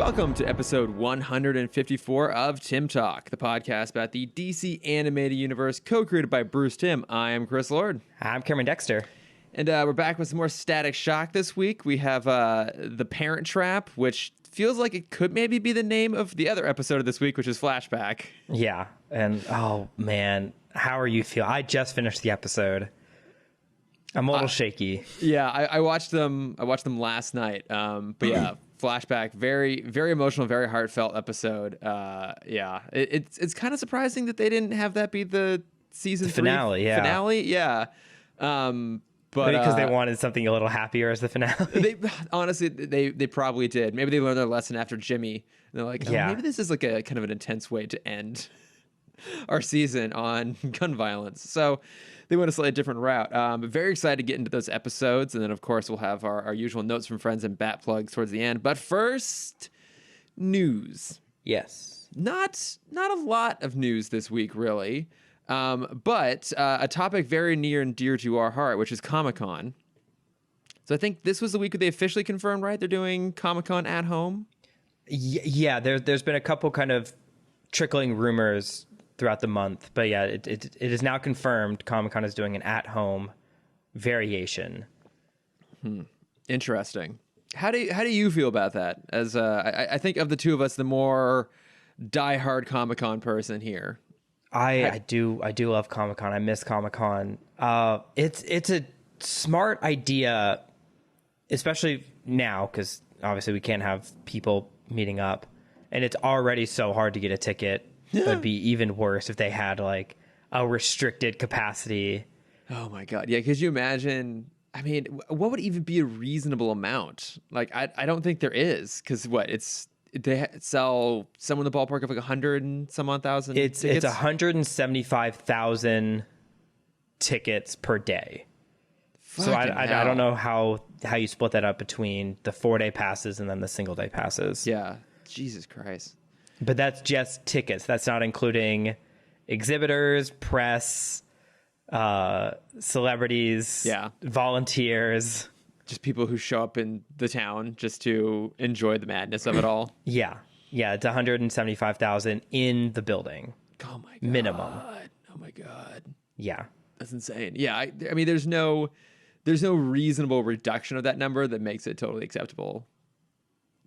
Welcome to episode 154 of Timm Talk, the podcast about the DC animated universe co-created by Bruce Timm. I am Chris Lord. I'm Cameron Dexter. And we're back with some more Static Shock this week. We have the Parent Trap, which feels like it could maybe be the name of the other episode of this week, which is Flashback. Yeah, and oh man, how are you feeling? I just finished the episode. I'm a little shaky. Yeah, I watched them. I watched them last night. But yeah, Flashback, very, very emotional, very heartfelt episode. Yeah, it's kind of surprising that they didn't have that be the season finale. Yeah. But maybe because they wanted something a little happier as the finale. Honestly, they probably did. Maybe they learned their lesson after Jimmy. And they're like, maybe this is like a kind of an intense way to end our season on gun violence. So they went a slightly different route. But very excited to get into those episodes. And then, of course, we'll have our usual notes from friends and bat plugs towards the end. But first, news. Yes. Not a lot of news this week, really. But a topic very near and dear to our heart, which is Comic-Con. So I think this was the week that they officially confirmed, right? They're doing Comic-Con at home. Yeah, there's been a couple kind of trickling rumors throughout the month, but yeah, it is now confirmed Comic-Con is doing an at-home variation. Interesting. How do you feel about that? As I think of the two of us, the more diehard Comic-Con person here. I do love Comic-Con. I miss Comic-Con. It's a smart idea, especially now, because obviously we can't have people meeting up, and it's already so hard to get a ticket. It would be even worse if they had like a restricted capacity. Oh my God. Yeah. Could you imagine? I mean, what would even be a reasonable amount? Like, I don't think there is, because they sell somewhere in the ballpark of like 100 and some odd thousand. It's 175,000 tickets per day. So I don't know how you split that up between the 4-day passes and then the single-day passes. Yeah. Jesus Christ. But that's just tickets. That's not including exhibitors, press, celebrities, volunteers. Just people who show up in the town just to enjoy the madness of it all. Yeah, it's 175,000 in the building. Oh my God. Minimum. Oh my God. Yeah. That's insane. Yeah, I mean, there's no reasonable reduction of that number that makes it totally acceptable.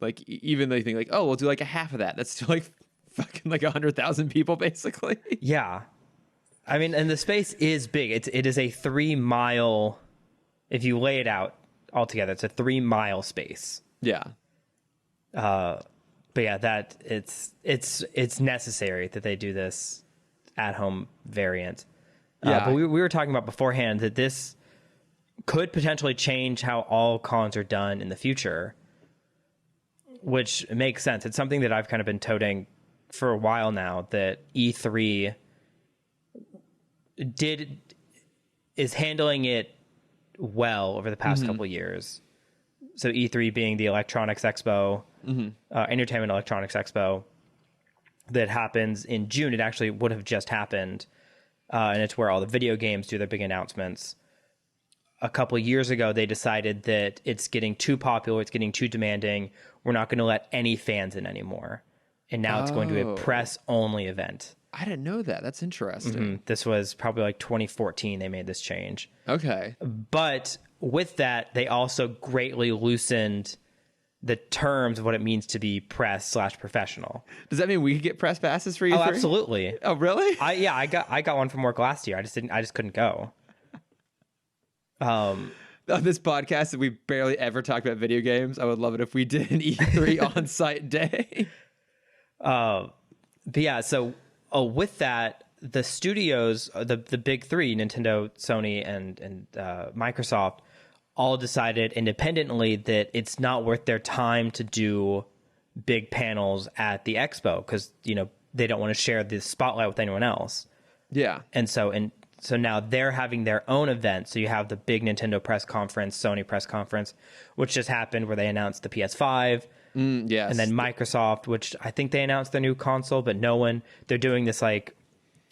Like, even though you think like, oh, we'll do like a half of that. That's still like fucking like 100,000 people basically. Yeah. I mean, and the space is big. It is a 3-mile, if you lay it out all together, it's a 3-mile space. Yeah. But yeah, that it's necessary that they do this at-home variant. Yeah. But we were talking about beforehand that this could potentially change how all cons are done in the future, which makes sense. It's something that I've kind of been toting for a while now, that E3 is handling it well over the past couple of years. So E3 being the Electronics Expo, Entertainment Electronics Expo that happens in June. It actually would have just happened. And it's where all the video games do their big announcements. A couple of years ago, they decided that it's getting too popular. It's getting too demanding. We're not going to let any fans in anymore. And now it's going to be a press-only event. I didn't know that. That's interesting. This was probably like 2014 they made this change. Okay. But with that, they also greatly loosened the terms of what it means to be press/professional. Does that mean we could get press passes for you? Oh, absolutely. Oh, really? I got one from work last year. I just couldn't go. On this podcast, we barely ever talk about video games. I would love it if we did an E3 on-site day. But yeah, so with that, the studios, the big three, Nintendo, Sony, and Microsoft, all decided independently that it's not worth their time to do big panels at the expo because, they don't want to share the spotlight with anyone else. Yeah. And so now they're having their own event. So you have the big Nintendo press conference, Sony press conference, which just happened where they announced the PS5. Yes. And then Microsoft, which I think they announced their new console, but they're doing this like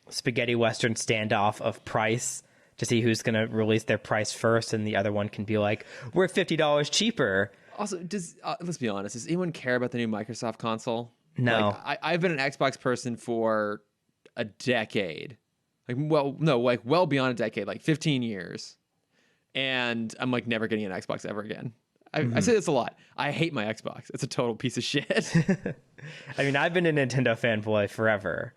spaghetti Western standoff of price to see who's going to release their price first. And the other one can be like, we're $50 cheaper. Also, let's be honest, does anyone care about the new Microsoft console? No. Like, I've been an Xbox person for a decade. Well beyond a decade, like 15 years. And I'm like never getting an Xbox ever again. I say this a lot. I hate my Xbox. It's a total piece of shit. I mean, I've been a Nintendo fanboy forever.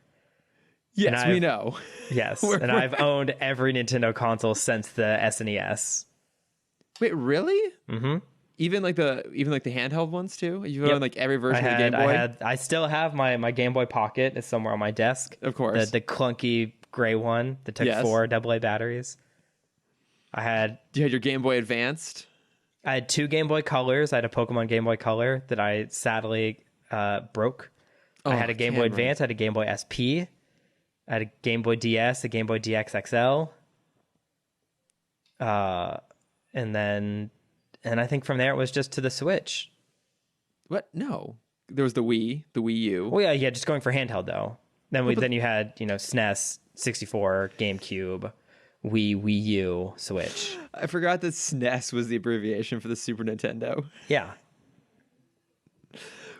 Yes, we know. Yes, and I've owned every Nintendo console since the SNES. Wait, really? Mm-hmm. Even like the handheld ones too? You've owned like every version of the Game Boy? I still have my Game Boy Pocket. It's somewhere on my desk. Of course. The clunky gray one that took 4 AA batteries. You had your Game Boy Advanced? I had 2 Game Boy Colors. I had a Pokemon Game Boy Color that I sadly broke. I had a Game Boy Advance. I had a Game Boy SP. I had a Game Boy DS, a Game Boy DX XL. And I think from there it was just to the Switch. What? No. There was the Wii U. Well, yeah, just going for handheld though. Then you had, SNES, 64, GameCube, Wii U, Switch. I forgot that SNES was the abbreviation for the Super Nintendo. Yeah.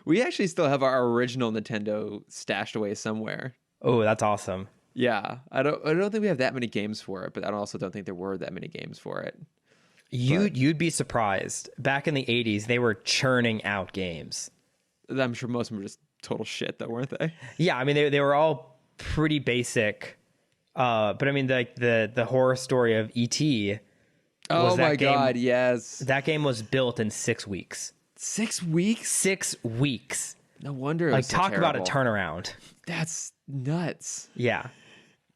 We actually still have our original Nintendo stashed away somewhere. Oh, that's awesome. Yeah. I don't think we have that many games for it, but I also don't think there were that many games for it. You'd be surprised. Back in the 80s, they were churning out games. I'm sure most of them were just total shit though, weren't they? Yeah, I mean they were all pretty basic. But I mean the horror story of E.T. Oh my god, yes. That game was built in 6 weeks. 6 weeks? 6 weeks. No wonder it was so talk terrible. about a turnaround. That's nuts. Yeah.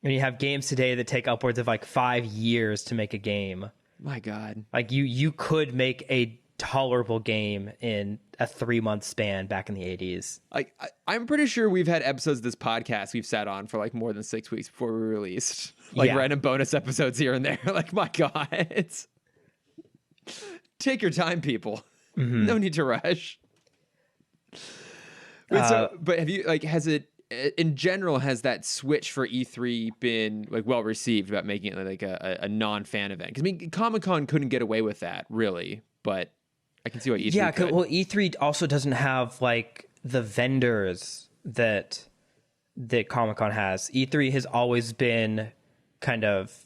And you have games today that take upwards of 5 years to make a game. My god. You could make a tolerable game in a 3-month span back in the 80s. I'm pretty sure we've had episodes of this podcast we've sat on for more than 6 weeks before we released. Random bonus episodes here and there. My god. Take your time, people. Mm-hmm. No need to rush. Wait, but have you has it in general, has that switch for E3 been well received about making it a non-fan event? Because I mean, Comic-Con couldn't get away with that really, but I can see why E3 could. Well, E3 also doesn't have the vendors that Comic-Con has. E3 has always been kind of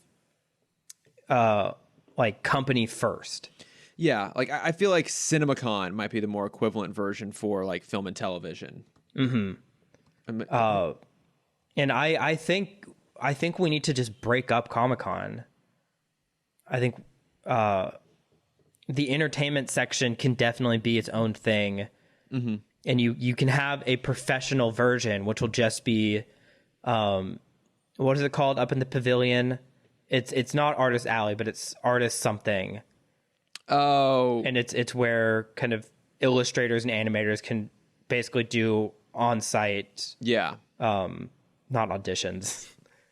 company first. Yeah, I feel like CinemaCon might be the more equivalent version for film and television. Mm-hmm. And I think we need to just break up Comic-Con. I think the entertainment section can definitely be its own thing. Mm-hmm. And you can have a professional version, which will just be, what is it called up in the pavilion? It's not Artist Alley, but it's Artist something. Oh. And it's where kind of illustrators and animators can basically do on-site. Yeah. Not auditions.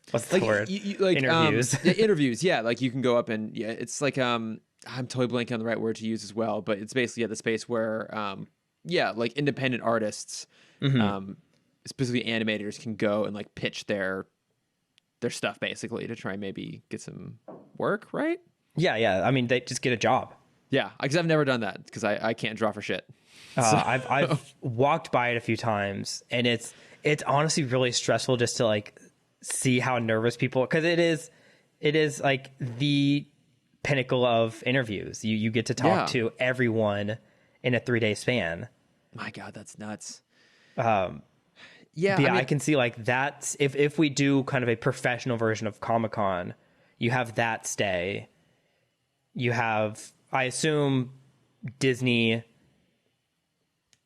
What's the word? Interviews. Interviews. Yeah. You can go up and it's I'm totally blanking on the right word to use as well, but it's basically the space where, independent artists, mm-hmm. Specifically animators can go and pitch their stuff basically to try and maybe get some work, right? Yeah. I mean, they just get a job. Yeah, because I've never done that because I can't draw for shit. I've walked by it a few times, and it's honestly really stressful just to see how nervous people, because it is the pinnacle of interviews. You get to talk to everyone in a 3-day span. My God, that's nuts. I can see that's if we do kind of a professional version of Comic-Con, you have that stay. You have, I assume, Disney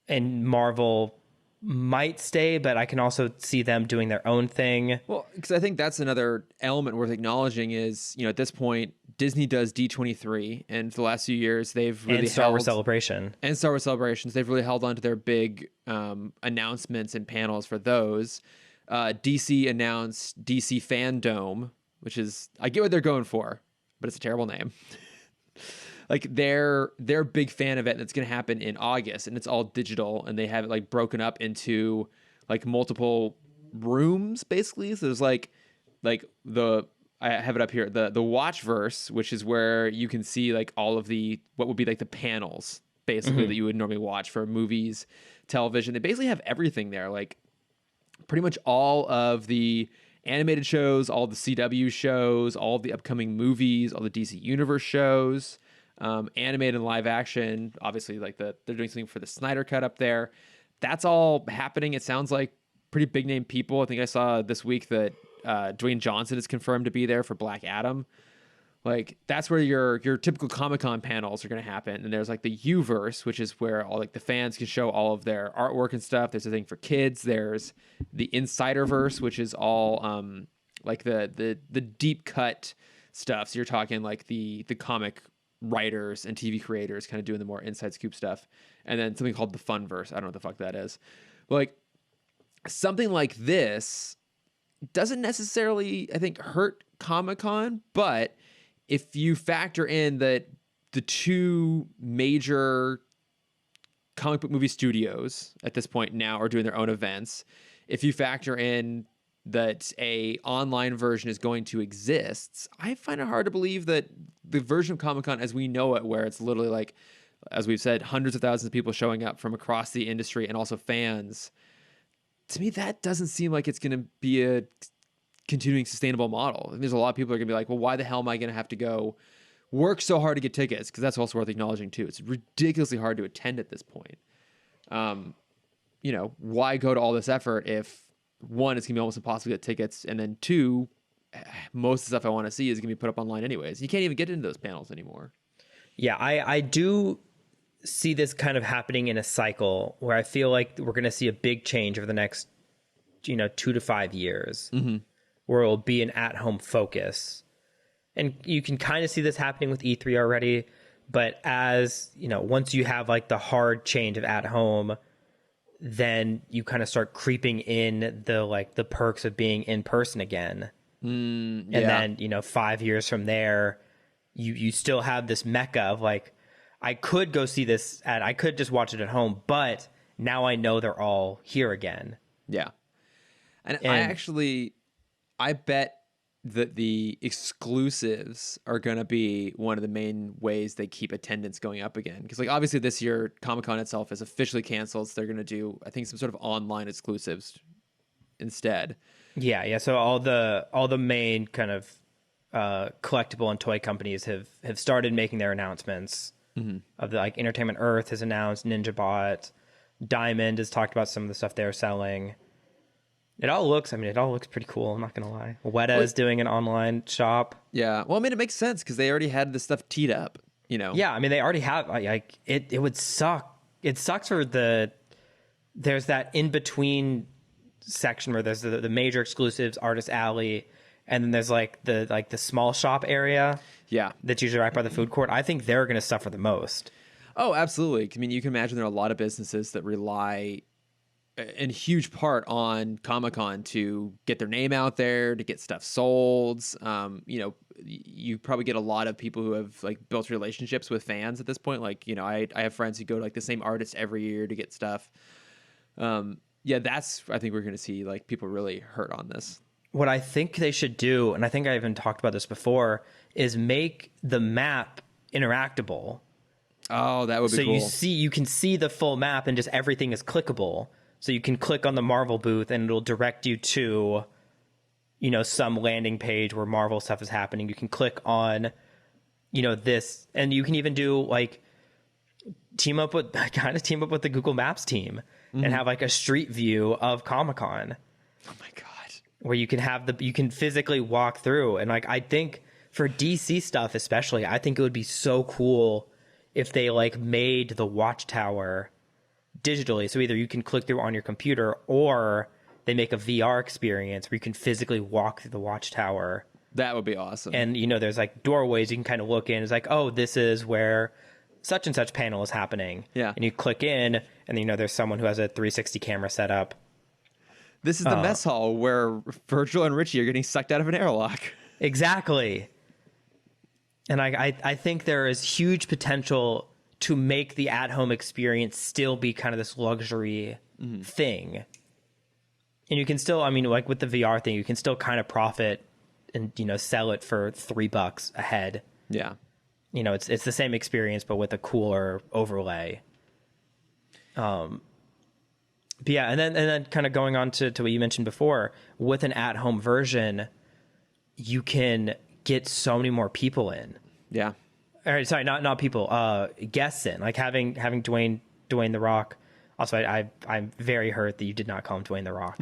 and Marvel might stay, but I can also see them doing their own thing. Well, because I think that's another element worth acknowledging is, at this point, Disney does D23, and for the last few years, they've really Star Wars Celebration. And Star Wars Celebrations. They've really held on to their big announcements and panels for those. DC announced DC Fandome, which is, I get what they're going for, but it's a terrible name. Their big fan event that's going to happen in August, and it's all digital, and they have it broken up into multiple rooms basically. So there's I have it up here, the Watchverse, which is where you can see all of the what would be the panels basically that you would normally watch for movies, television. They basically have everything there. Like pretty much all of the animated shows, all the CW shows, all of the upcoming movies, all the DC Universe shows, animated and live action. Obviously, like they're doing something for the Snyder Cut up there. That's all happening. It sounds like pretty big name people. I think I saw this week that Dwayne Johnson is confirmed to be there for Black Adam. Like that's where your typical Comic-Con panels are going to happen. And there's like the U-verse, which is where all like the fans can show all of their artwork and stuff. There's a thing for kids. There's the Insiderverse, which is all like the deep cut stuff. So you're talking like the comic writers and TV creators kind of doing the more inside scoop stuff. And then something called the Funverse. I don't know what the fuck that is. But like something like this doesn't necessarily, I think, hurt Comic-Con, but if you factor in that the two major comic book movie studios at this point now are doing their own events, if you factor in that a online version is going to exist, I find it hard to believe that the version of Comic-Con as we know it, where it's literally like, as we've said, hundreds of thousands of people showing up from across the industry and also fans, to me, that doesn't seem like it's going to be a continuing sustainable model. And there's a lot of people are gonna be like, well, why the hell am I gonna have to go work so hard to get tickets? Because that's also worth acknowledging too. It's ridiculously hard to attend at this point. Why go to all this effort if one, it's gonna be almost impossible to get tickets, and then two, most of the stuff I want to see is gonna be put up online anyways. You can't even get into those panels anymore. Yeah, I do see this kind of happening in a cycle where I feel like we're gonna see a big change over the next 2 to 5 years. Where it will be an at-home focus. And you can kind of see this happening with E3 already, but as, once you have like the hard change of at home, then you kind of start creeping in the perks of being in person again. And then, 5 years from there, you still have this mecca of like, I could go see this I could just watch it at home, but now I know they're all here again. Yeah. And I bet that the exclusives are going to be one of the main ways they keep attendance going up again. Because like obviously this year, Comic-Con itself is officially canceled. So they're going to do, I think, some sort of online exclusives instead. Yeah. So all the main kind of collectible and toy companies have started making their announcements. Of the like Entertainment Earth has announced, NinjaBot, Diamond has talked about some of the stuff they're selling. It all looks pretty cool. I'm not going to lie. Weta is doing an online shop. Yeah. Well, it makes sense because they already had this stuff teed up, Yeah. They already have, like, it would suck. It sucks for there's that in-between section where there's the major exclusives, Artist Alley, and then there's like the small shop area. Yeah. That's usually right by the food court. I think they're going to suffer the most. Oh, absolutely. I mean, you can imagine there are a lot of businesses that rely in huge part on Comic-Con to get their name out there, to get stuff sold. You probably get a lot of people who have like built relationships with fans at this point. Like, I have friends who go to like the same artists every year to get stuff. I think we're going to see like people really hurt on this. What I think they should do, and I think I even talked about this before, is make the map interactable. Oh, that would be cool. So you can see the full map and just everything is clickable. So you can click on the Marvel booth and it'll direct you to, some landing page where Marvel stuff is happening. You can click on, this, and you can even do like team up with the Google Maps team and have like a street view of Comic-Con. Oh my God. Where you can physically walk through. And like, I think for DC stuff, especially, I think it would be so cool if they like made the Watchtower digitally. So either you can click through on your computer or they make a VR experience where you can physically walk through the Watchtower. That would be awesome. And, there's like doorways you can kind of look in. It's like, oh, this is where such and such panel is happening. Yeah. And you click in and, there's someone who has a 360 camera set up. This is the mess hall where Virgil and Richie are getting sucked out of an airlock. Exactly. And I think there is huge potential to make the at-home experience still be kind of this luxury thing. And you can still, like with the VR thing, you can still kind of profit and, sell it for $3 a head. Yeah. it's the same experience, but with a cooler overlay. But yeah, and then kind of going on to what you mentioned before, with an at-home version, you can get so many more people in. Yeah. All right, sorry, not people, guests in, like having Dwayne The Rock. Also, I'm very hurt that you did not call him Dwayne The Rock.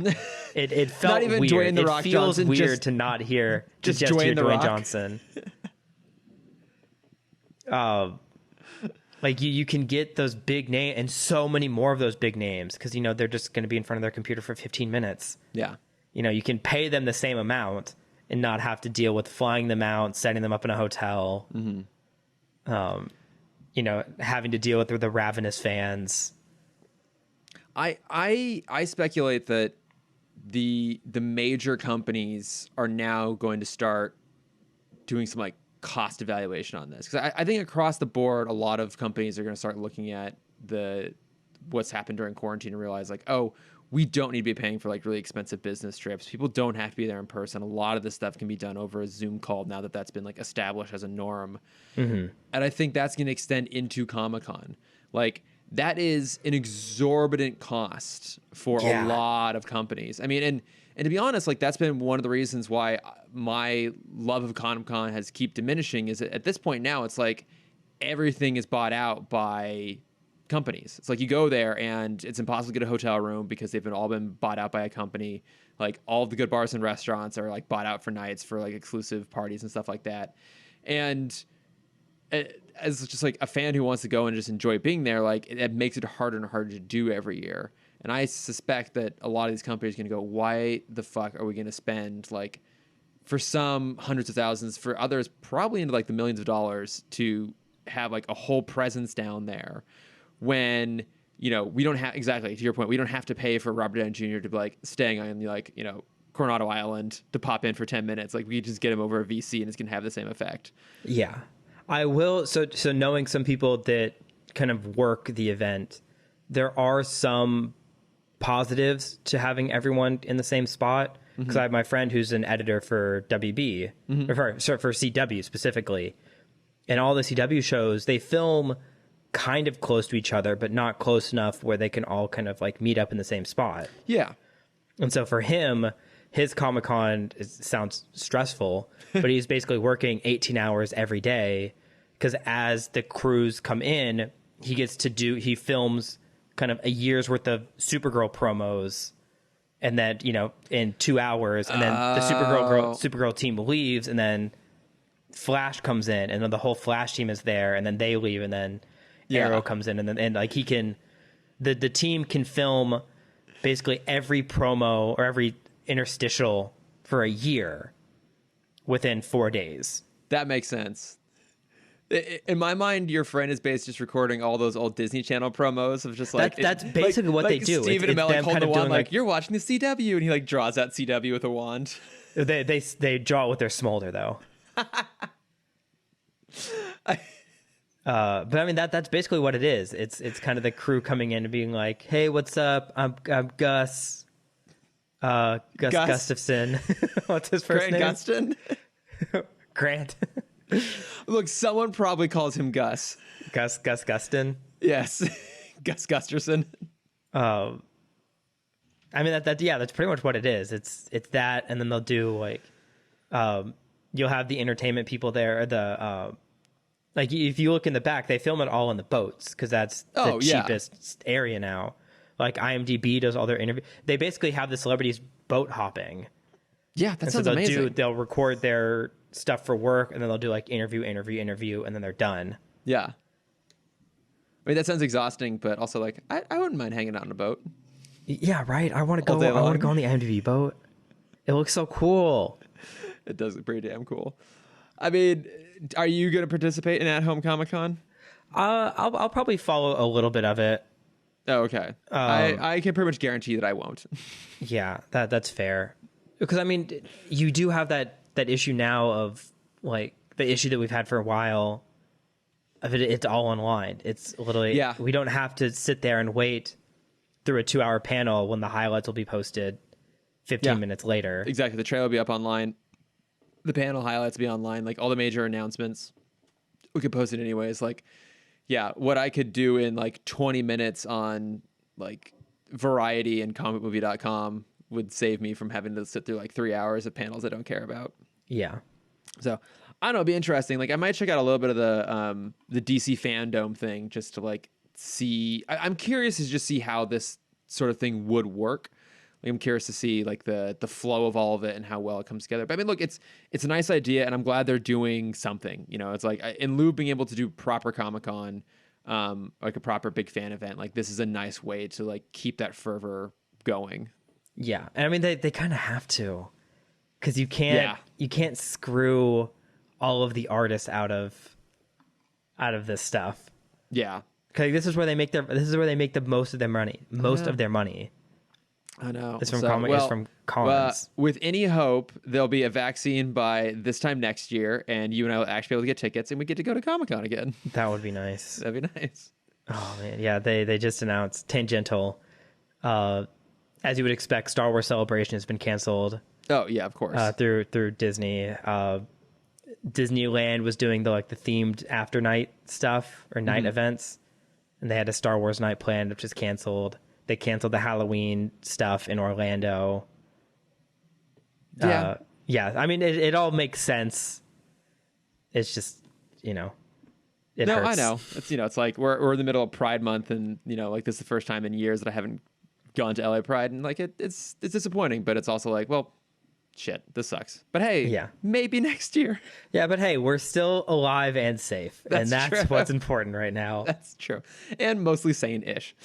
It felt not even weird. Dwayne The Rock it feels Johnson, weird to not hear just hear Dwayne The Rock Johnson. Like you can get those big names and so many more of those big names because they're just going to be in front of their computer for 15 minutes. Yeah. You can pay them the same amount and not have to deal with flying them out, setting them up in a hotel. Mm-hmm. Having to deal with the ravenous fans. I speculate that the major companies are now going to start doing some like cost evaluation on this, because I think across the board a lot of companies are going to start looking at what's happened during quarantine and realize like, oh, we don't need to be paying for like really expensive business trips. People don't have to be there in person. A lot of this stuff can be done over a Zoom call now that that's been like established as a norm. Mm-hmm. And I think that's going to extend into Comic-Con. Like that is an exorbitant cost for a lot of companies. I mean, and to be honest, like that's been one of the reasons why my love of Comic-Con has keep diminishing, is that at this point now it's like everything is bought out by companies. It's like you go there and it's impossible to get a hotel room because they've all been bought out by a company. Like all of the good bars and restaurants are like bought out for nights for like exclusive parties and stuff like that. And as just like a fan who wants to go and just enjoy being there, like it makes it harder and harder to do every year. And I suspect that a lot of these companies are going to go, why the fuck are we going to spend like, for some hundreds of thousands, for others probably into like the millions of dollars to have like a whole presence down there, when we don't have, exactly to your point, we don't have to pay for Robert Downey Jr. to be like staying on like Coronado Island to pop in for 10 minutes. Like we just get him over a VC and it's gonna have the same effect. Yeah, I will. So knowing some people that kind of work the event, there are some positives to having everyone in the same spot. Because I have my friend who's an editor for WB, or for CW specifically, and all the CW shows, they film kind of close to each other, but not close enough where they can all kind of like meet up in the same spot. Yeah. And so for him, his Comic-Con sounds stressful, but he's basically working 18 hours every day, because as the crews come in, he films kind of a year's worth of Supergirl promos, and then, in 2 hours, and then the Supergirl team leaves, and then Flash comes in, and then the whole Flash team is there, and then they leave, and then Arrow comes in, and like he can, the team can film basically every promo or every interstitial for a year within 4 days. That makes sense. In my mind, your friend is basically just recording all those old Disney Channel promos of just like that's basically what they do. Stephen Amell like hold the wand like you're watching the CW, and he like draws out CW with a wand. They draw it with their smolder though. But I mean that's basically what it is. It's kind of the crew coming in and being like, "Hey, what's up? I'm Gus. Gus Gustafson. What's his first name? Gustin? Grant." Look, someone probably calls him Gus. Gus Gustin. Yes, Gus Gusterson. I mean that's pretty much what it is. It's that, and then they'll do like, you'll have the entertainment people there. Like if you look in the back, they film it all in the boats because that's the cheapest area now. Like IMDb does all their interviews. They basically have the celebrities boat hopping. Yeah, that sounds amazing. They'll record their stuff for work, and then they'll do like interview, and then they're done. Yeah. I mean, that sounds exhausting, but also like I wouldn't mind hanging out on a boat. Yeah, right. I want to go. I want to go on the IMDb boat. It looks so cool. It does look pretty damn cool. I mean, are you going to participate in At-Home Comic-Con? I'll probably follow a little bit of it. Oh, okay. I can pretty much guarantee that I won't. Yeah, that's fair. Because I mean, you do have that issue now of like the issue that we've had for a while of it's all online. It's literally, we don't have to sit there and wait through a 2-hour panel when the highlights will be posted 15 minutes later. Exactly. The trailer will be up online. The panel highlights will be online. Like all the major announcements we could post it anyways. Like, yeah, what I could do in like 20 minutes on like Variety and comicmovie.com would save me from having to sit through like 3 hours of panels I don't care about. Yeah. So I don't know, it'd be interesting. Like I might check out a little bit of the DC fandom thing just to like see. I'm curious to just see how this sort of thing would work. Like, I'm curious to see like the flow of all of it and how well it comes together. But I mean, look, it's a nice idea, and I'm glad they're doing something. You know, it's like in lieu of being able to do proper Comic-Con, like a proper big fan event, like this is a nice way to like keep that fervor going. Yeah, and I mean they kind of have to, because you can't screw all of the artists out of this stuff. Yeah, because this is where they make the most of their money. Of their money. I know. It's from from Collins. With any hope, there'll be a vaccine by this time next year, and you and I will actually be able to get tickets, and we get to go to Comic-Con again. That would be nice. That'd be nice. Oh man, yeah. They just announced tangential. As you would expect, Star Wars Celebration has been canceled. Oh yeah, of course. Through Disney. Disneyland was doing the themed after night stuff or night events, and they had a Star Wars night planned, which is canceled. They canceled the Halloween stuff in Orlando. Yeah. I mean, it all makes sense. It's just, it hurts. I know. It's it's like we're in the middle of Pride Month, and like this is the first time in years that I haven't gone to LA Pride, and like it's disappointing, but it's also like, well, shit, this sucks. But hey, maybe next year. Yeah, but hey, we're still alive and safe, and that's what's important right now. That's true, and mostly sane-ish.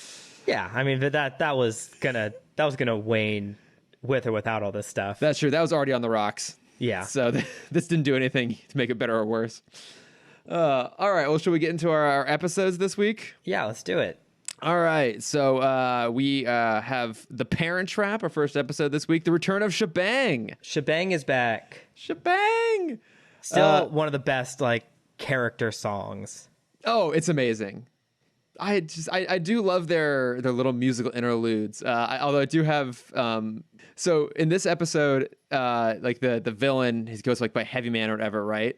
Yeah, I mean, but that was gonna wane with or without all this stuff. That's true. That was already on the rocks. Yeah. So this didn't do anything to make it better or worse. All right. Well, should we get into our episodes this week? Yeah, let's do it. All right. So we have the Parent Trap, our first episode this week. The return of Shebang. Shebang is back. Shebang. Still one of the best character songs. Oh, it's amazing. I do love their little musical interludes. Although I do have so in this episode, the villain, he goes by Heavy Man or whatever, right?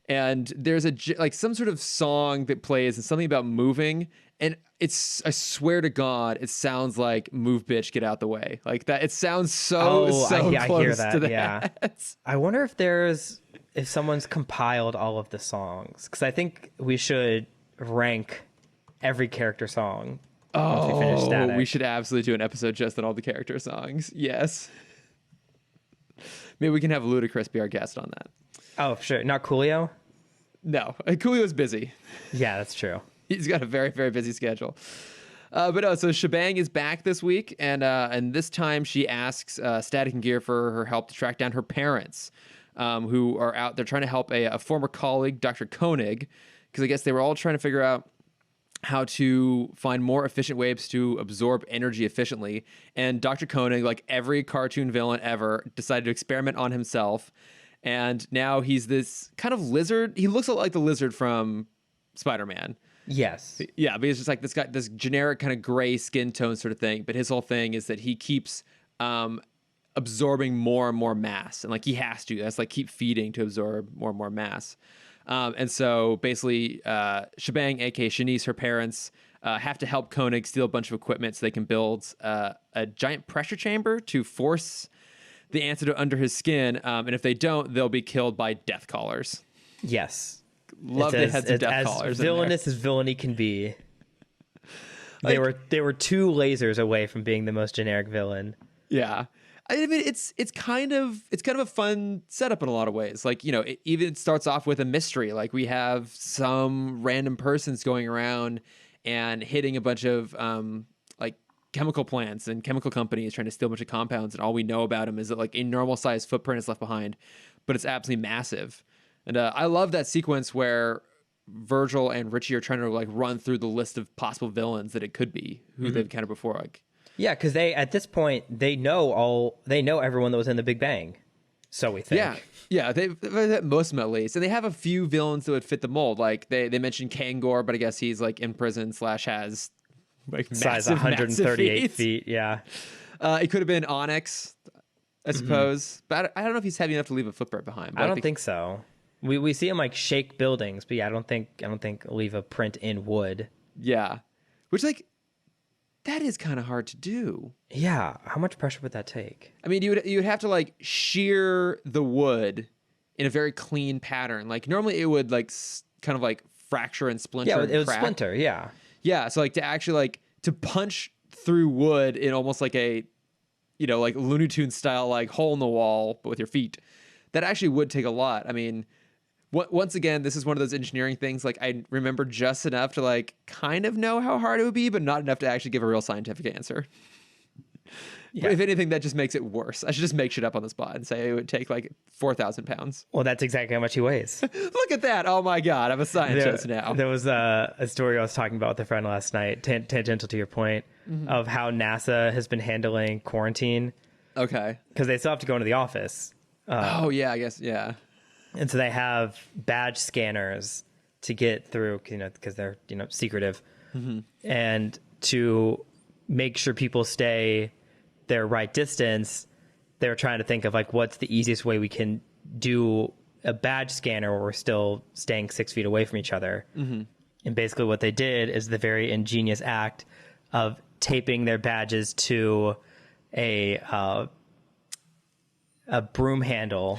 And there's some sort of song that plays and something about moving, and I swear to God, it sounds like "Move, Bitch, Get Out the Way." Like that. It sounds so close I hear that, to that. Yeah. I wonder if someone's compiled all of the songs, because I think we should rank every character song. Oh, we finish Static. We should absolutely do an episode just on all the character songs. Yes. Maybe we can have Ludacris be our guest on that. Oh, sure. Not Coolio? No. Coolio's busy. Yeah, that's true. He's got a very, very busy schedule. But no, so Shebang is back this week, and this time she asks Static and Gear for her help to track down her parents, who are out. They're trying to help a former colleague, Dr. Koenig, because I guess they were all trying to figure out how to find more efficient ways to absorb energy efficiently. And Dr. Koenig, like every cartoon villain ever, decided to experiment on himself. And now he's this kind of lizard. He looks a lot like the lizard from Spider-Man. Yes. Yeah, but he's just like this generic kind of gray skin tone sort of thing. But his whole thing is that he keeps absorbing more and more mass. And he has to. That's keep feeding to absorb more and more mass. And so basically, Shebang, aka Shanice, her parents, have to help Koenig steal a bunch of equipment so they can build a giant pressure chamber to force the antidote under his skin. And if they don't, they'll be killed by death callers. Yes. Love the heads of death callers. As villainous as villainy can be. They were two lasers away from being the most generic villain. Yeah. I mean, it's kind of a fun setup in a lot of ways. It even starts off with a mystery. We have some random persons going around and hitting a bunch of chemical plants and chemical companies trying to steal a bunch of compounds. And all we know about them is that a normal sized footprint is left behind, but it's absolutely massive. And I love that sequence where Virgil and Richie are trying to run through the list of possible villains that it could be, who they've encountered before. Yeah, because at this point they know everyone that was in the Big Bang, so we think. Yeah, they've most of them at least, and they have a few villains that would fit the mold. They mentioned Kangor, but I guess he's in prison / has size massive, 138 feet. Yeah, it could have been Onyx, I suppose, but I don't know if he's heavy enough to leave a footprint behind. I don't think so. We see him like shake buildings, but yeah, I don't think leave a print in wood. Yeah. Which, like, that is kind of hard to do. Yeah. How much pressure would that take? I mean, you would have to like shear the wood in a very clean pattern. Like normally it would like kind of like fracture and splinter. Yeah, and it would crack. splinter. Yeah. Yeah. So like to actually like to punch through wood in almost like a, you know, like Looney Tunes style, like hole in the wall, but with your feet, that actually would take a lot. I mean, once again, this is one of those engineering things. Like I remember just enough to like kind of know how hard it would be, but not enough to actually give a real scientific answer. Yeah. But if anything, that just makes it worse. I should just make shit up on the spot and say it would take like 4,000 pounds. Well, that's exactly how much he weighs. Look at that. Oh my God. I'm a scientist now. There was a story I was talking about with a friend last night, tangential to your point, of how NASA has been handling quarantine. Okay. Because they still have to go into the office. Oh, yeah, I guess. Yeah. And so they have badge scanners to get through, you know, because they're, you know, secretive. And to make sure people stay their right distance, they were trying to think of like, what's the easiest way we can do a badge scanner where we're still staying 6 feet away from each other. And basically what they did is the very ingenious act of taping their badges to a broom handle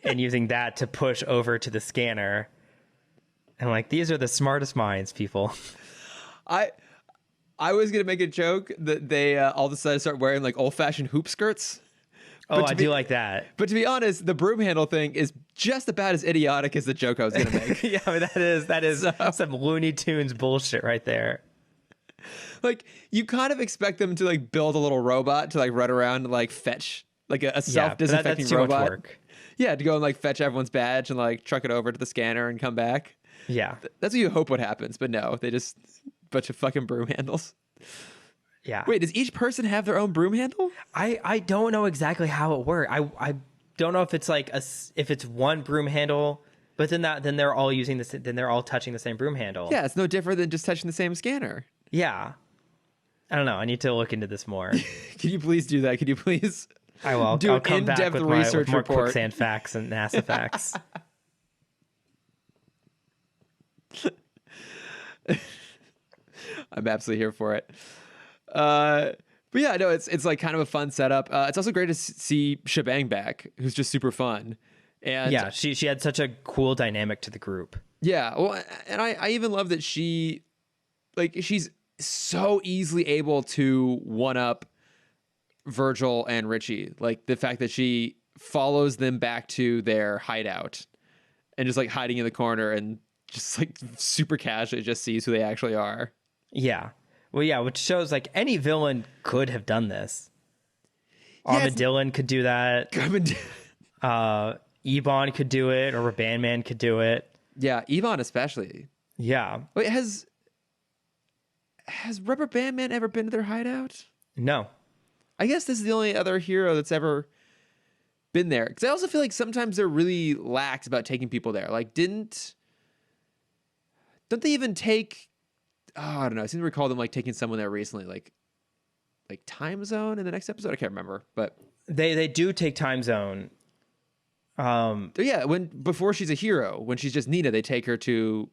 and using that to push over to the scanner. And like, these are the smartest minds, people. I was going to make a joke that they all of a sudden start wearing like old fashioned hoop skirts. Oh, I do like that. But to be honest, the broom handle thing is just about as idiotic as the joke I was going to make. Yeah, I mean, that is some Looney Tunes bullshit right there. Like, you kind of expect them to like build a little robot to like run around and like fetch like a self-disinfecting robot. Much work. Yeah, to go and like fetch everyone's badge and like truck it over to the scanner and come back. Yeah. That's what you hope what happens, but no, they just bunch of fucking broom handles. Yeah. Wait, does each person have their own broom handle? I don't know exactly how it works. I don't know if it's like if it's one broom handle, but then they're all using this. Then they're all touching the same broom handle. Yeah, it's no different than just touching the same scanner. Yeah. I don't know. I need to look into this more. Can you please do that? Can you please? I will. Do I'll an come back in-depth with research more report. quicksand facts and NASA facts. I'm absolutely here for it. But yeah, no, it's like kind of a fun setup. It's also great to see Shebang back, who's just super fun. And yeah, she had such a cool dynamic to the group. Yeah, well, and I even love that she's so easily able to one up Virgil and Richie. Like the fact that she follows them back to their hideout and just like hiding in the corner and just like super casually just sees who they actually are. Yeah. Well, yeah, which shows like any villain could have done this. Yeah, Armadillon could do that. Ebon could do it, or Bandman could do it. Yeah, Ebon especially. Yeah. Wait, has Rubber Bandman ever been to their hideout? No. I guess this is the only other hero that's ever been there. Because I also feel like sometimes they're really lax about taking people there. Like, don't they even take? Oh, I don't know. I seem to recall them like taking someone there recently, like Time Zone in the next episode. I can't remember, but they do take Time Zone. Yeah, before she's a hero, when she's just Nina, they take her to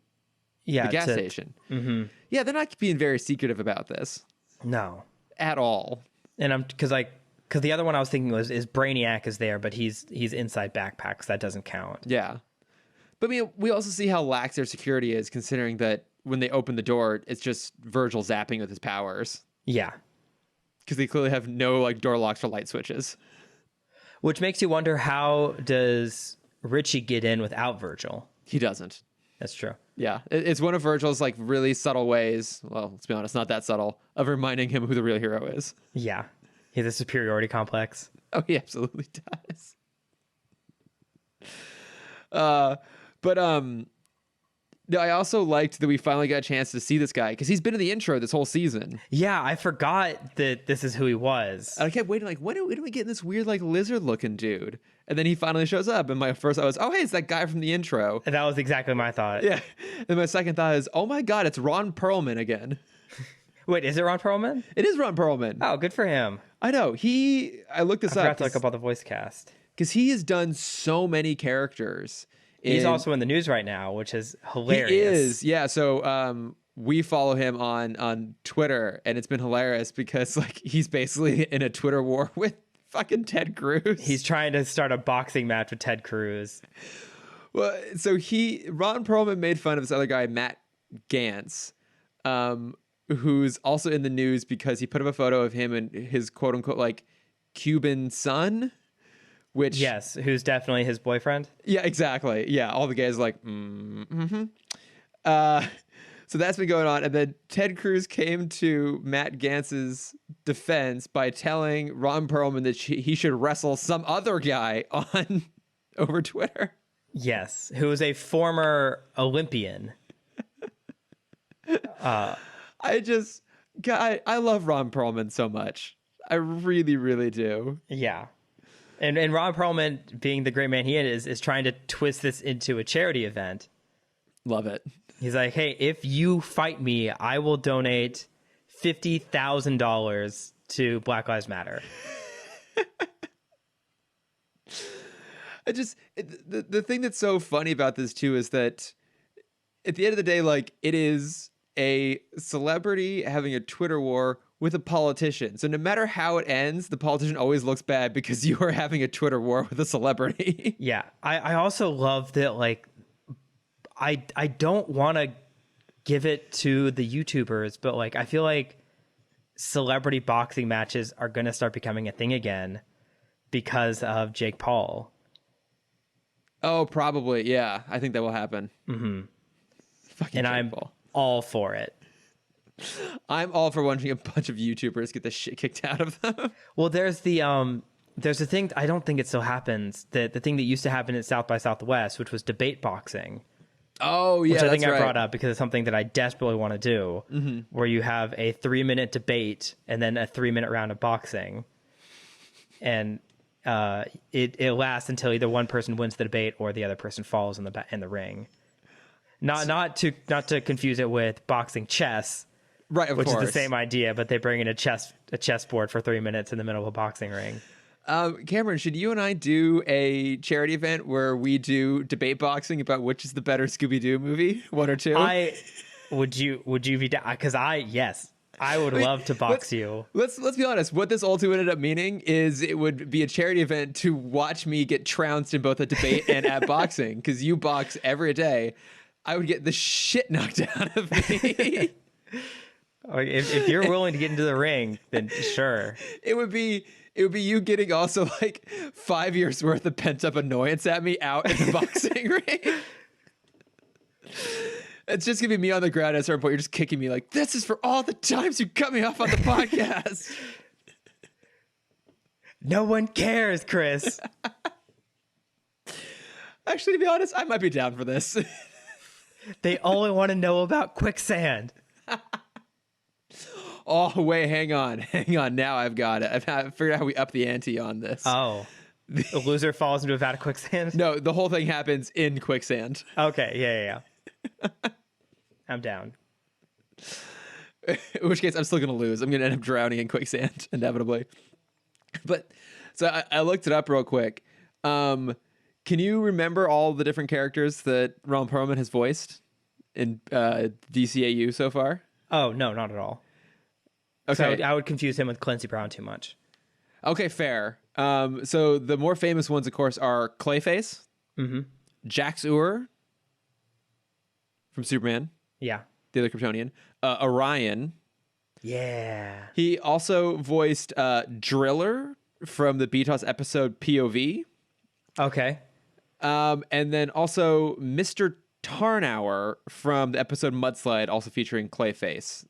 the gas station. Mm-hmm. Yeah, they're not being very secretive about this. No, at all. And because the other one I was thinking is Brainiac is there, but he's inside backpacks. That doesn't count. Yeah, but I mean, we also see how lax their security is, considering that when they open the door, it's just Virgil zapping with his powers. Yeah, because they clearly have no like door locks or light switches. Which makes you wonder, how does Richie get in without Virgil? He doesn't. That's true. Yeah, it's one of Virgil's like really subtle ways. Well, let's be honest, not that subtle, of reminding him who the real hero is. Yeah, he has a superiority complex. Oh, he absolutely does. No, I also liked that we finally got a chance to see this guy, because he's been in the intro this whole season. Yeah, I forgot that this is who he was. And I kept waiting, like, when do we get this weird, like, lizard-looking dude? And then he finally shows up, and my first thought was, oh, hey, it's that guy from the intro. And that was exactly my thought. Yeah. And my second thought is, oh my God, it's Ron Perlman again. Wait, is it Ron Perlman? It is Ron Perlman. Oh, good for him. I know. I looked this up. I forgot to look up all the voice cast. because he has done so many characters. He's also in the news right now, which is hilarious. He is, yeah. So we follow him on Twitter, and it's been hilarious because like he's basically in a Twitter war with fucking Ted Cruz. He's trying to start a boxing match with Ted Cruz. Well, so Ron Perlman made fun of this other guy, Matt Gantz, who's also in the news because he put up a photo of him and his quote unquote like Cuban son, which who's definitely his boyfriend. Yeah, exactly. Yeah, all the guys are like, mm-hmm. So that's been going on, and then Ted Cruz came to Matt Gantz's defense by telling Ron Perlman that he should wrestle some other guy on over Twitter. Yes, who is a former Olympian. I love Ron Perlman so much. I really, really do. Yeah. And Ron Perlman, being the great man he is trying to twist this into a charity event. Love it. He's like, hey, if you fight me, I will donate $50,000 to Black Lives Matter. The thing that's so funny about this too is that at the end of the day, like, it is a celebrity having a Twitter war with a politician. So no matter how it ends, the politician always looks bad because you are having a Twitter war with a celebrity. Yeah. I also love that, like, I don't want to give it to the YouTubers, but like, I feel like celebrity boxing matches are going to start becoming a thing again because of Jake Paul. Oh, probably. Yeah. I think that will happen. Mm-hmm. Fucking and Jake I'm Paul. All for it. I'm all for watching a bunch of YouTubers get the shit kicked out of them. Well, there's a thing, I don't think it still happens, the thing that used to happen at South by Southwest, which was debate boxing. Oh, yeah, which I think I right. brought up because it's something that I desperately want to do, where you have a 3-minute debate and then a 3-minute round of boxing. And it lasts until either one person wins the debate or the other person falls in the ring. Not to confuse it with boxing chess, right? Which is the same idea, but they bring in a chessboard for 3 minutes in the middle of a boxing ring. Cameron, should you and I do a charity event where we do debate boxing about which is the better Scooby-Doo movie, 1 or 2? Would you be down? Because I would love to box you. Let's be honest. What this ultimately ended up meaning is it would be a charity event to watch me get trounced in both a debate and at boxing, because you box every day. I would get the shit knocked out of me. If you're willing to get into the ring, then sure. It would be you getting also like 5 years worth of pent up annoyance at me out in the boxing ring. It's just gonna be me on the ground at a certain point. You're just kicking me like, this is for all the times you cut me off on the podcast. No one cares, Chris. Actually, to be honest, I might be down for this. They only want to know about quicksand. Oh, wait, hang on. Now I've got it. I've figured out how we up the ante on this. Oh, the loser falls into a vat of quicksand? No, the whole thing happens in quicksand. Okay, yeah. I'm down. In which case, I'm still going to lose. I'm going to end up drowning in quicksand, inevitably. But, so I looked it up real quick. Can you remember all the different characters that Ron Perlman has voiced in DCAU so far? Oh, no, not at all. Okay. So I would confuse him with Clancy Brown too much. Okay, fair. So the more famous ones, of course, are Clayface, Jax Ur from Superman. Yeah. The other Kryptonian. Orion. Yeah. He also voiced Driller from the BTOS episode POV. Okay. And then also Mr. Tarnower from the episode Mudslide, also featuring Clayface.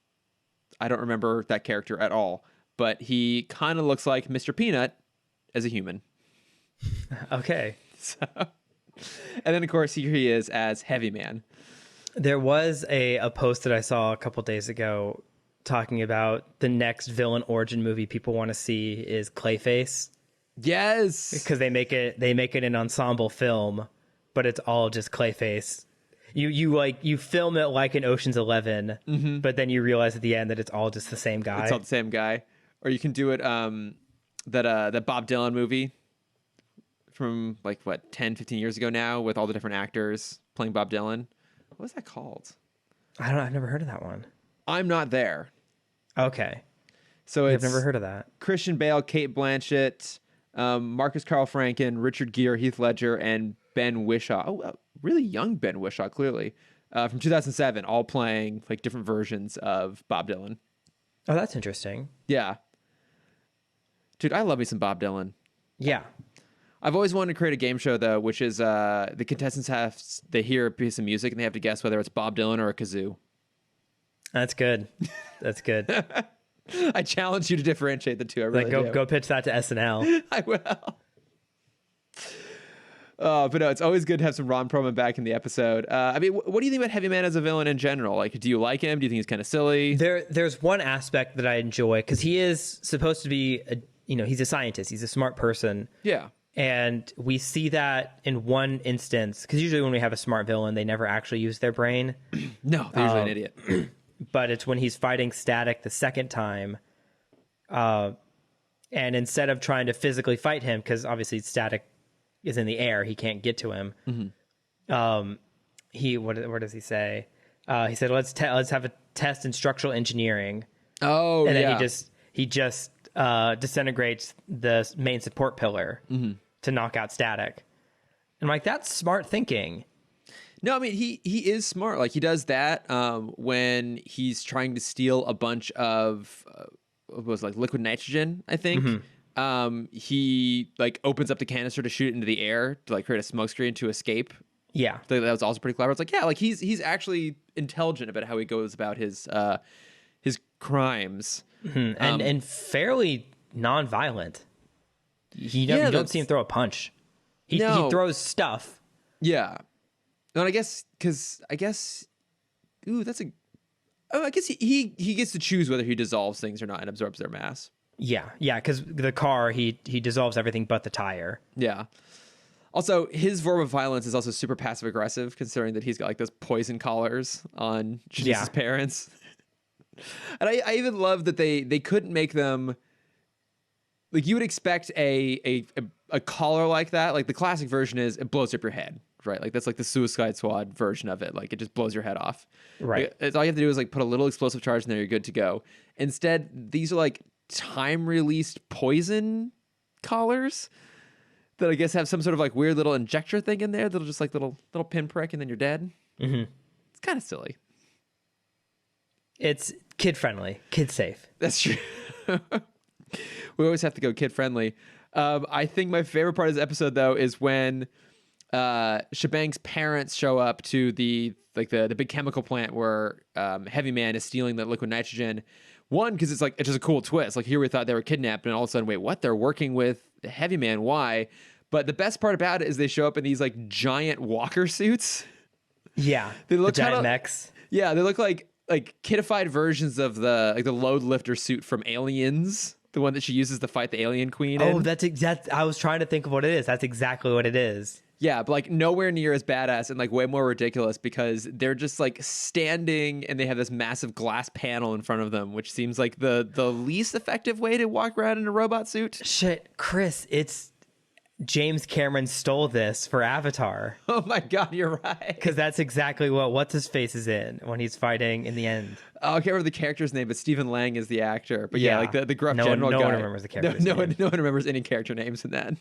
I don't remember that character at all, but he kind of looks like Mr. Peanut as a human. Okay. So, and then, of course, here he is as Heavy Man. There was a post that I saw a couple days ago talking about the next villain origin movie people want to see is Clayface. Yes, because they make it an ensemble film, but it's all just Clayface. You film it like in Ocean's 11, but then you realize at the end that it's all just the same guy. It's all the same guy. Or you can do it that Bob Dylan movie from like what 10, 15 years ago now with all the different actors playing Bob Dylan. What was that called? I don't know. I've never heard of that one. I'm Not There. Okay. So I've it's never heard of that. Christian Bale, Kate Blanchett, Marcus Carl Franken, Richard Gere, Heath Ledger, and Ben Whishaw. Oh, really young Ben Whishaw, clearly, from 2007, all playing like different versions of Bob Dylan. Oh, that's interesting. Yeah. Dude, I love me some Bob Dylan. Yeah. I've always wanted to create a game show, though, which is the contestants they hear a piece of music and they have to guess whether it's Bob Dylan or a kazoo. That's good. That's good. I challenge you to differentiate the two. I really do. Go pitch that to SNL. I will. But no, it's always good to have some Ron Perlman back in the episode. I mean, what do you think about Heavy Man as a villain in general? Like, do you like him? Do you think he's kind of silly? There's one aspect that I enjoy because he is supposed to be, he's a scientist. He's a smart person. Yeah. And we see that in one instance because usually when we have a smart villain, they never actually use their brain. No, they're usually an idiot. But it's when he's fighting Static the second time. And instead of trying to physically fight him, because obviously Static is in the air, he can't get to him. Mm-hmm. What does he say? He said, let's have a test in structural engineering. Oh, and then yeah. he just disintegrates the main support pillar to knock out Static. And I'm like, that's smart thinking. No, I mean, he is smart. Like, he does that when he's trying to steal a bunch of what was it, like liquid nitrogen, I think. Mm-hmm. He like opens up the canister to shoot it into the air to like create a smoke screen to escape. Yeah. That was also pretty clever. It's like, yeah, like he's actually intelligent about how he goes about his crimes. Mm-hmm. And fairly non-violent. You don't see him throw a punch. He throws stuff. Yeah. No, and I guess he gets to choose whether he dissolves things or not and absorbs their mass. Yeah, because the car, he dissolves everything but the tire. Yeah. Also, his form of violence is also super passive aggressive, considering that he's got like those poison collars on Shanice's parents. And I even love that they couldn't make them like you would expect a collar like that. Like the classic version is it blows up your head. Right, like that's like the Suicide Squad version of it. Like it just blows your head off. Right, like, all you have to do is like put a little explosive charge in there. You're good to go. Instead, these are like time-released poison collars that I guess have some sort of like weird little injector thing in there that'll just like little pinprick and then you're dead. Mm-hmm. It's kind of silly. It's kid-friendly, kid-safe. That's true. We always have to go kid-friendly. I think my favorite part of this episode though is when Shebang's parents show up to the big chemical plant where Heavy Man is stealing the liquid nitrogen. One, because it's just a cool twist. Like here we thought they were kidnapped, and all of a sudden, wait, what? They're working with Heavy Man. Why? But the best part about it is they show up in these like giant walker suits. Yeah, they look the giant mechs. Yeah, they look like kidified versions of the load lifter suit from Aliens. The one that she uses to fight the alien queen. Oh, that's exact. I was trying to think of what it is. That's exactly what it is. Yeah, but like nowhere near as badass and like way more ridiculous because they're just like standing and they have this massive glass panel in front of them, which seems like the least effective way to walk around in a robot suit. Shit, Chris, it's James Cameron stole this for Avatar. Oh my God, you're right. Because that's exactly what's his face is in when he's fighting in the end. I can't remember the character's name, but Stephen Lang is the actor. But yeah, like the gruff general guy. No one remembers the character's name. No one remembers any character names in that.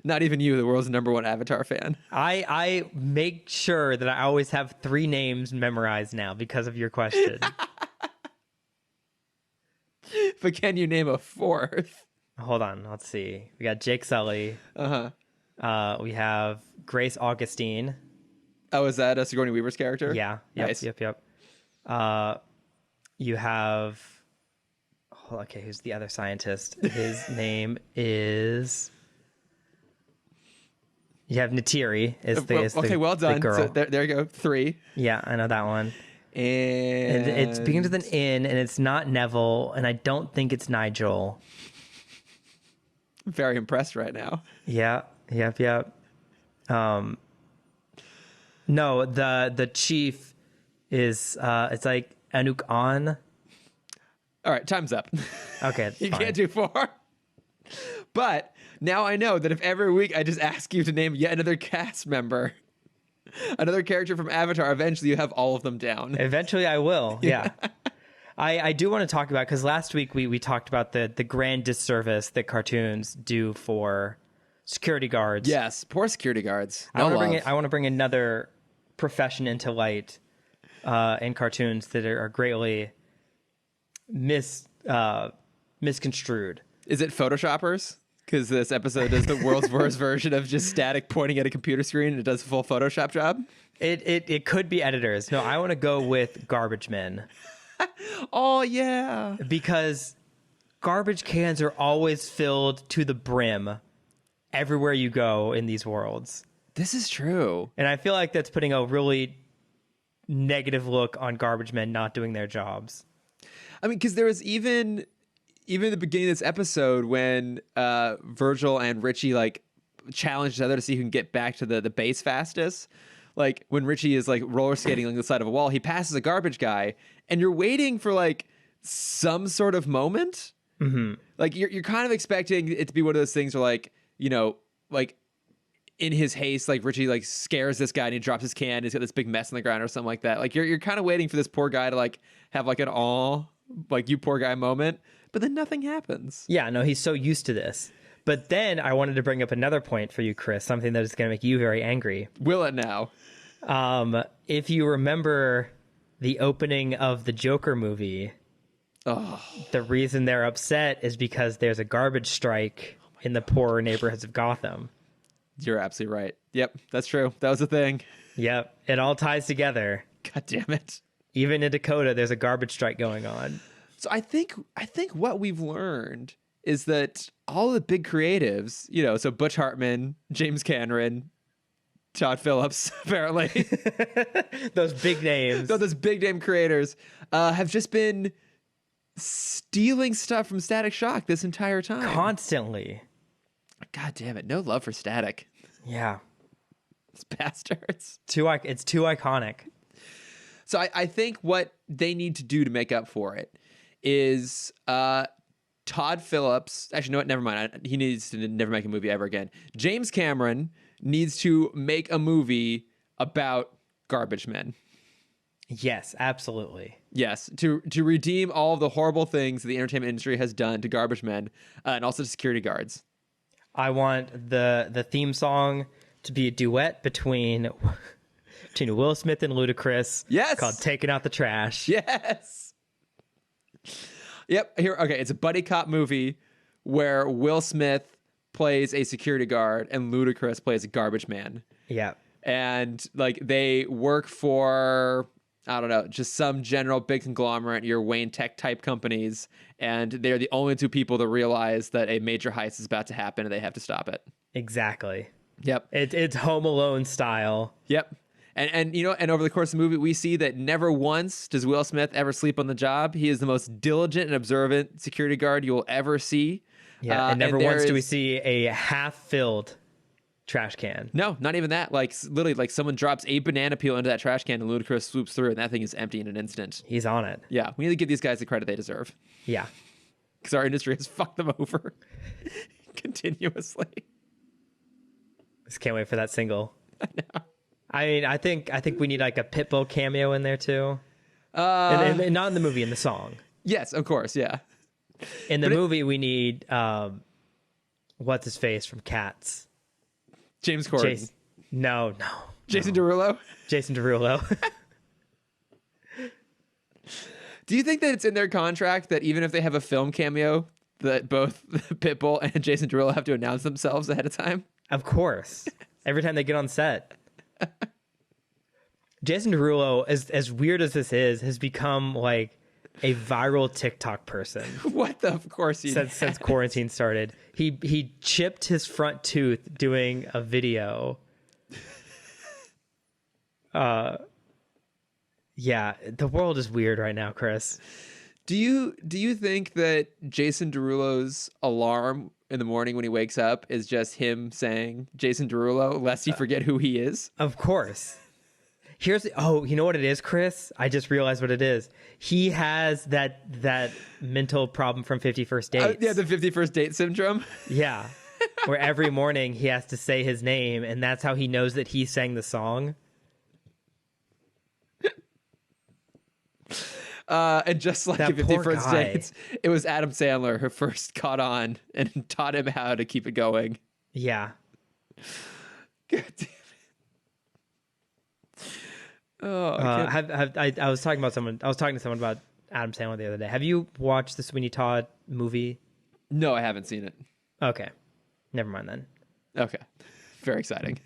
Not even you, the world's #1 Avatar fan. I make sure that I always have 3 names memorized now because of your question. But can you name a 4th? Hold on, let's see. We got Jake Sully. We have Grace Augustine. Oh, is that Sigourney Weaver's character? Yeah. Nice. Yep. You have... Oh, okay, who's the other scientist? His name is... You have Natiri. Okay, well done. The girl. So there you go. 3. Yeah, I know that one. And it begins with an N, and it's not Neville, and I don't think it's Nigel. I'm very impressed right now. Yeah. Yep. No, the chief is it's like Anuk An. All right, time's up. Okay, you fine. can't do 4. But Now I know that if every week I just ask you to name yet another cast member, another character from Avatar, eventually you have all of them down. Eventually I will. Yeah. I do want to talk about, because last week we talked about the grand disservice that cartoons do for security guards. Yes, poor security guards. I want to bring another profession into light in cartoons that are greatly misconstrued. Is it Photoshoppers? Because this episode does the world's worst version of just Static pointing at a computer screen and it does a full Photoshop job. It could be editors. No, I want to go with garbage men. Oh, yeah. Because garbage cans are always filled to the brim everywhere you go in these worlds. This is true. And I feel like that's putting a really negative look on garbage men not doing their jobs. I mean, because there was even at the beginning of this episode when Virgil and Richie like challenge each other to see who can get back to the base fastest. Like when Richie is like roller skating on the side of a wall, he passes a garbage guy, and you're waiting for like some sort of moment. Mm-hmm. Like you're kind of expecting it to be one of those things where like, you know, like in his haste, like Richie like scares this guy and he drops his can. He's got this big mess on the ground or something like that. Like you're kind of waiting for this poor guy to like have like an aw, like you poor guy moment, but then nothing happens. Yeah, no, he's so used to this. But then I wanted to bring up another point for you, Chris, something that is going to make you very angry. Will it now? If you remember the opening of the Joker movie, the reason they're upset is because there's a garbage strike in the poorer neighborhoods of Gotham. You're absolutely right. Yep, that's true. That was a thing. Yep, it all ties together. God damn it. Even in Dakota, there's a garbage strike going on. So I think what we've learned is that all the big creatives, you know, so Butch Hartman, James Cameron, Todd Phillips, apparently. Those big names. So those big name creators have just been stealing stuff from Static Shock this entire time. Constantly. God damn it. No love for Static. Yeah. These bastards. It's too iconic. So I think what they need to do to make up for it is Todd Phillips. Actually, no, never mind. He needs to never make a movie ever again. James Cameron needs to make a movie about garbage men. Yes, absolutely. Yes, to redeem all of the horrible things the entertainment industry has done to garbage men and also to security guards. I want the theme song to be a duet between Will Smith and Ludacris. Yes. Called Taking Out the Trash. Yes. Yep. Here. Okay. It's a buddy cop movie where Will Smith plays a security guard and Ludacris plays a garbage man. Yeah. And like they work for, I don't know, just some general big conglomerate, your Wayne Tech type companies. And they're the only two people that realize that a major heist is about to happen and they have to stop it. Exactly. Yep. It's Home Alone style. Yep. And you know, and over the course of the movie, we see that never once does Will Smith ever sleep on the job. He is the most diligent and observant security guard you will ever see. Yeah, and never once do we see a half-filled trash can. No, not even that. Like literally, like someone drops a banana peel into that trash can and Ludacris swoops through, and that thing is empty in an instant. He's on it. Yeah, we need to give these guys the credit they deserve. Yeah, because our industry has fucked them over continuously. Just can't wait for that single. I know. I mean, I think we need like a Pitbull cameo in there too. And not in the movie, in the song. Yes, of course, yeah. In the movie, we need what's his face from Cats? James Corden. No. Jason Derulo. Jason Derulo. Do you think that it's in their contract that even if they have a film cameo, that both Pitbull and Jason Derulo have to announce themselves ahead of time? Of course. Every time they get on set. Jason Derulo, as weird as this is, has become like a viral TikTok person. What the? Of course he since quarantine started. He chipped his front tooth doing a video. Yeah, the world is weird right now, Chris. Do you think that Jason Derulo's alarm in the morning when he wakes up is just him saying Jason Derulo, lest you forget who he is? Of course. You know what it is, Chris? I just realized what it is. He has that mental problem from 50 First Dates. Yeah, the 50 First Date syndrome. Yeah. where every morning he has to say his name, and that's how he knows that he sang the song. And just like That in 50 poor First guy. Dates, it was Adam Sandler who first caught on and taught him how to keep it going. Yeah. God damn it. Oh, I can't. I was talking to someone about Adam Sandler the other day. Have you watched the Sweeney Todd movie? No, I haven't seen it. Okay. Never mind then. Okay. Very exciting.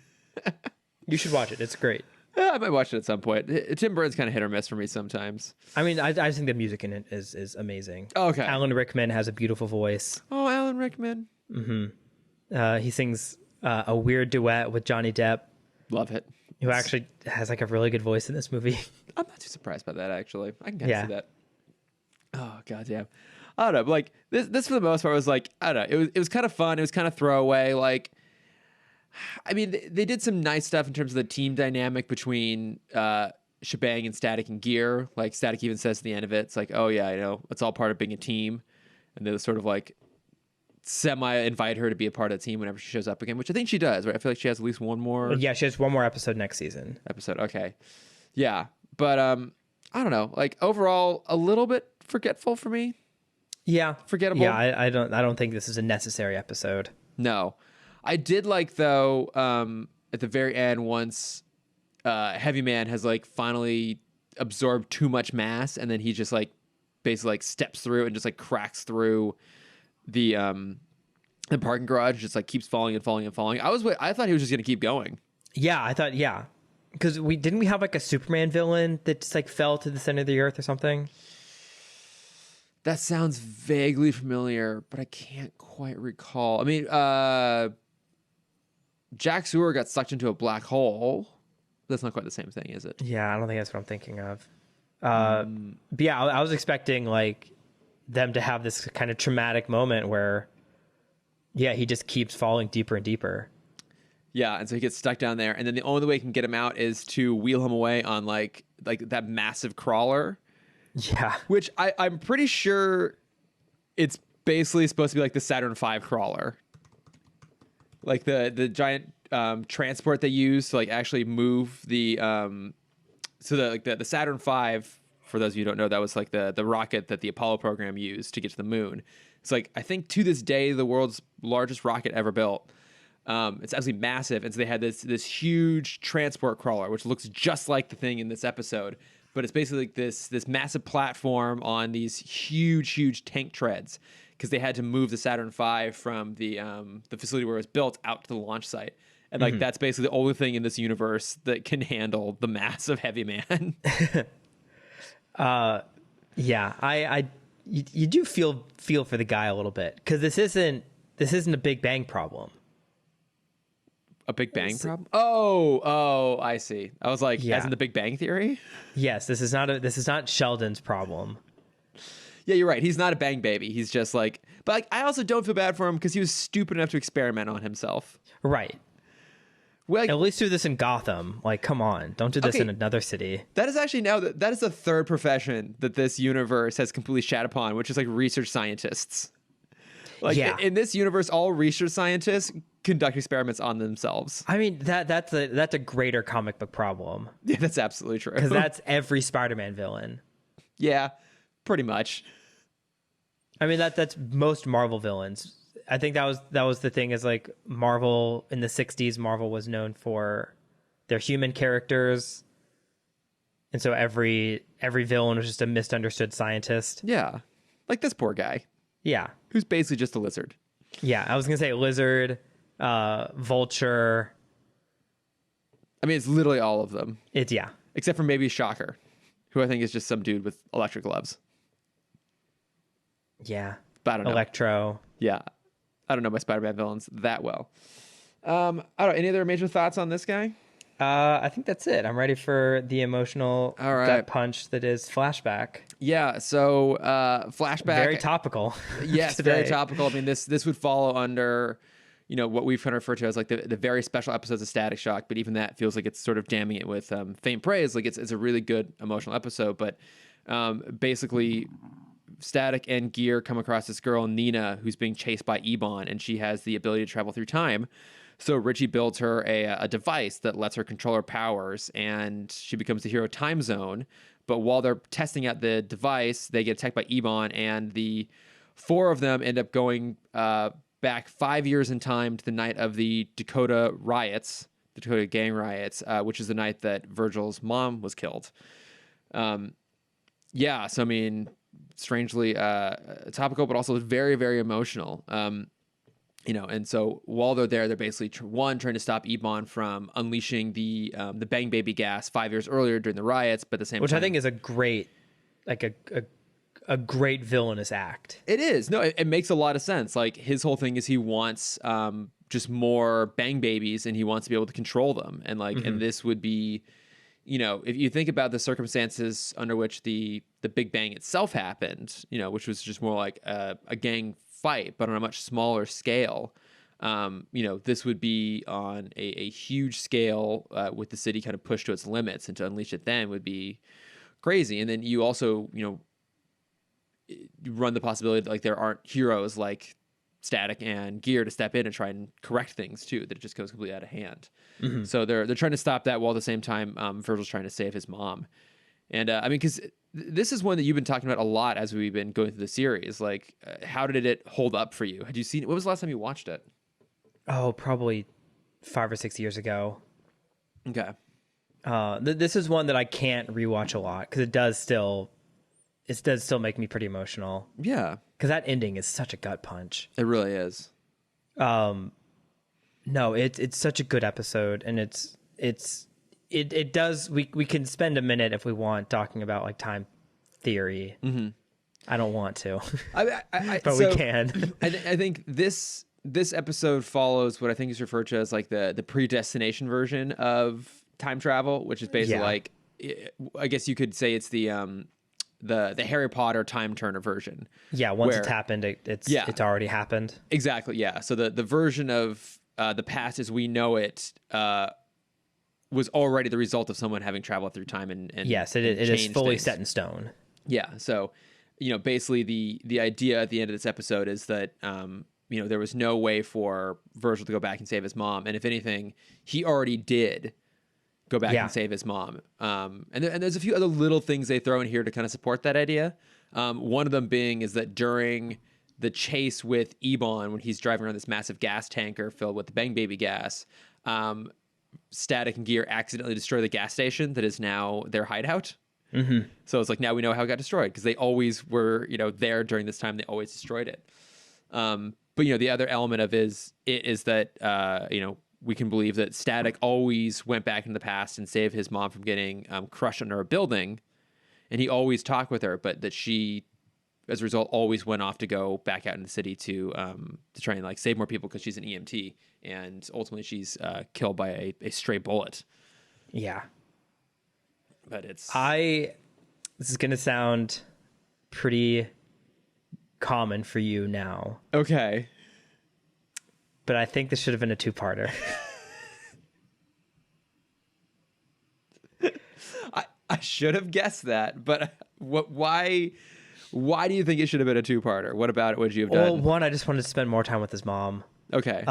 You should watch it. It's great. I might watch it at some point. Tim Burton's kind of hit or miss for me sometimes. I mean, I think the music in it is amazing. Okay. Alan Rickman has a beautiful voice. Oh, Alan Rickman. He sings a weird duet with Johnny Depp, Love it. who actually has like a really good voice in this movie. I'm not too surprised by that, actually. I can kind of Yeah. see that. Oh, goddamn. I don't know. But like, this for the most part was like, I don't know. It was kind of fun. It was kind of throwaway. Like, I mean, they did some nice stuff in terms of the team dynamic between Shebang and Static and Gear. Like, Static even says at the end of it, it's like, oh, yeah, it's all part of being a team. And they sort of like semi-invite her to be a part of the team whenever she shows up again, which I think she does, right? I feel like she has at least one more Yeah, she has one more episode next season. episode. Okay. Yeah. But I don't know. Like, overall, a little bit forgetful for me. Yeah, Forgettable. Yeah, I don't think this is a necessary episode. No. I did like, though, at the very end, once Heavy Man has like finally absorbed too much mass, and then he just like basically like steps through and just like cracks through the parking garage, just like keeps falling and falling and falling. I thought he was just gonna keep going. Yeah, I thought because we have like a Superman villain that just like fell to the center of the earth or something. That sounds vaguely familiar, but I can't quite recall. I mean, Jack Sewer got sucked into a black hole. That's not quite the same thing, is it? Yeah, I don't think that's what I'm thinking of. But yeah, I was expecting like them to have this kind of traumatic moment where, yeah, he just keeps falling deeper and deeper. Yeah, and so he gets stuck down there, and then the only way he can get him out is to wheel him away on like that massive crawler. Yeah, Which I'm pretty sure it's basically supposed to be like the Saturn V crawler. Like the giant transport they use to like actually move the the Saturn V, for those of you who don't know, that was like the rocket that the Apollo program used to get to the moon. It's like, I think to this day, the world's largest rocket ever built. It's absolutely massive. And so they had this huge transport crawler, which looks just like the thing in this episode. But it's basically like this massive platform on these huge tank treads, because they had to move the Saturn V from the facility where it was built out to the launch site. And like that's basically the only thing in this universe that can handle the mass of Heavy Man. Yeah, you do feel for the guy a little bit, because this isn't a Big Bang problem. A Big Bang problem? Oh, I see. I was like, Yeah. as in the Big Bang Theory? Yes, this is not Sheldon's problem. Yeah, you're right. He's not a bang baby. He's just like, but like, I also don't feel bad for him because he was stupid enough to experiment on himself. Right. Well, like, At least do this in Gotham. Like, come on, don't do this Okay. in another city. that is actually now that is the third profession that this universe has completely shat upon, which is like research scientists. Like Yeah. in this universe, all research scientists conduct experiments on themselves. I mean, that's a greater comic book problem, Yeah, that's absolutely true. because that's every Spider-Man villain. Yeah, pretty much. I mean, that's most Marvel villains. I think that was the thing, is like Marvel in the 60s, Marvel was known for their human characters. And so every villain was just a misunderstood scientist. Yeah, like this poor guy Yeah. who's basically just a lizard. Yeah, I was going to say Lizard, Vulture. I mean, it's literally all of them, Yeah. except for maybe Shocker, who I think is just some dude with electric gloves. Yeah. But I don't know. Electro. Yeah, I don't know my Spider-Man villains that well. I don't know. Any other major thoughts on this guy? I think that's it. I'm ready for the emotional All right. gut punch that is Flashback. Yeah. So flashback. Very topical. Yes, today. very topical. I mean, this would follow under, what we've kind of referred to as like the very special episodes of Static Shock. But even that feels like it's sort of damning it with faint praise. Like it's a really good emotional episode. But basically, Static and Gear come across this girl, Nina, who's being chased by Ebon, and she has the ability to travel through time. So Richie builds her a device that lets her control her powers, and she becomes the hero Time Zone. But while they're testing out the device, they get attacked by Ebon, and the four of them end up going back 5 years in time to the night of the Dakota riots, the Dakota gang riots, which is the night that Virgil's mom was killed. Yeah, so I mean, strangely topical, but also very, very emotional. And so while they're there, they're basically trying to stop Ebon from unleashing the Bang Baby gas 5 years earlier during the riots, but at the same which time, I think is a great, like a great villainous act. It is. No, it makes a lot of sense. Like his whole thing is he wants just more Bang Babies, and he wants to be able to control them, and and this would be, if you think about the circumstances under which the Big Bang itself happened, which was just more like a gang fight, but on a much smaller scale. This would be on a huge scale with the city kind of pushed to its limits, and to unleash it then would be crazy. And then you also, you run the possibility that there aren't heroes like Static and Gear to step in and try and correct things too, that it just goes completely out of hand. So they're trying to stop that, while at the same time Virgil's trying to save his mom. And because this is one that you've been talking about a lot as we've been going through the series. Like, how did it hold up for you? Had you seen it? When was the last time you watched it? Oh, probably 5 or 6 years ago. Okay. This is one that I can't rewatch a lot, because it does still make me pretty emotional. Yeah. Because that ending is such a gut punch. It really is. No, it's such a good episode, and it does. We can spend a minute if we want talking about like time theory. I don't want to, but we can. I think this episode follows what I think is referred to as like the predestination version of time travel, which is basically like, I guess you could say it's the Harry Potter time turner version. Yeah, once it's happened, it's already happened. Exactly. Yeah. So the version of the past as we know it was already the result of someone having traveled through time and yes, it is fully things. set in stone. Yeah. So, basically the idea at the end of this episode is that there was no way for Virgil to go back and save his mom, and if anything, he already did go back and save his mom. And there's a few other little things they throw in here to kind of support that idea. One of them being is that during the chase with Ebon, when he's driving around this massive gas tanker filled with the Bang Baby gas, Static and Gear accidentally destroy the gas station that is now their hideout. So it's like, now we know how it got destroyed, because they always were, there during this time. They always destroyed it. But the other element of is that we can believe that Static always went back in the past and saved his mom from getting crushed under a building, and he always talked with her, but that she, as a result, always went off to go back out in the city to try and like save more people, because she's an EMT, and ultimately she's killed by a stray bullet. Yeah. But this is going to sound pretty common for you now. Okay. But I think this should have been a two-parter. I should have guessed that, but why do you think it should have been a two-parter? What about it would you have done? Well, one, I just wanted to spend more time with his mom. Okay.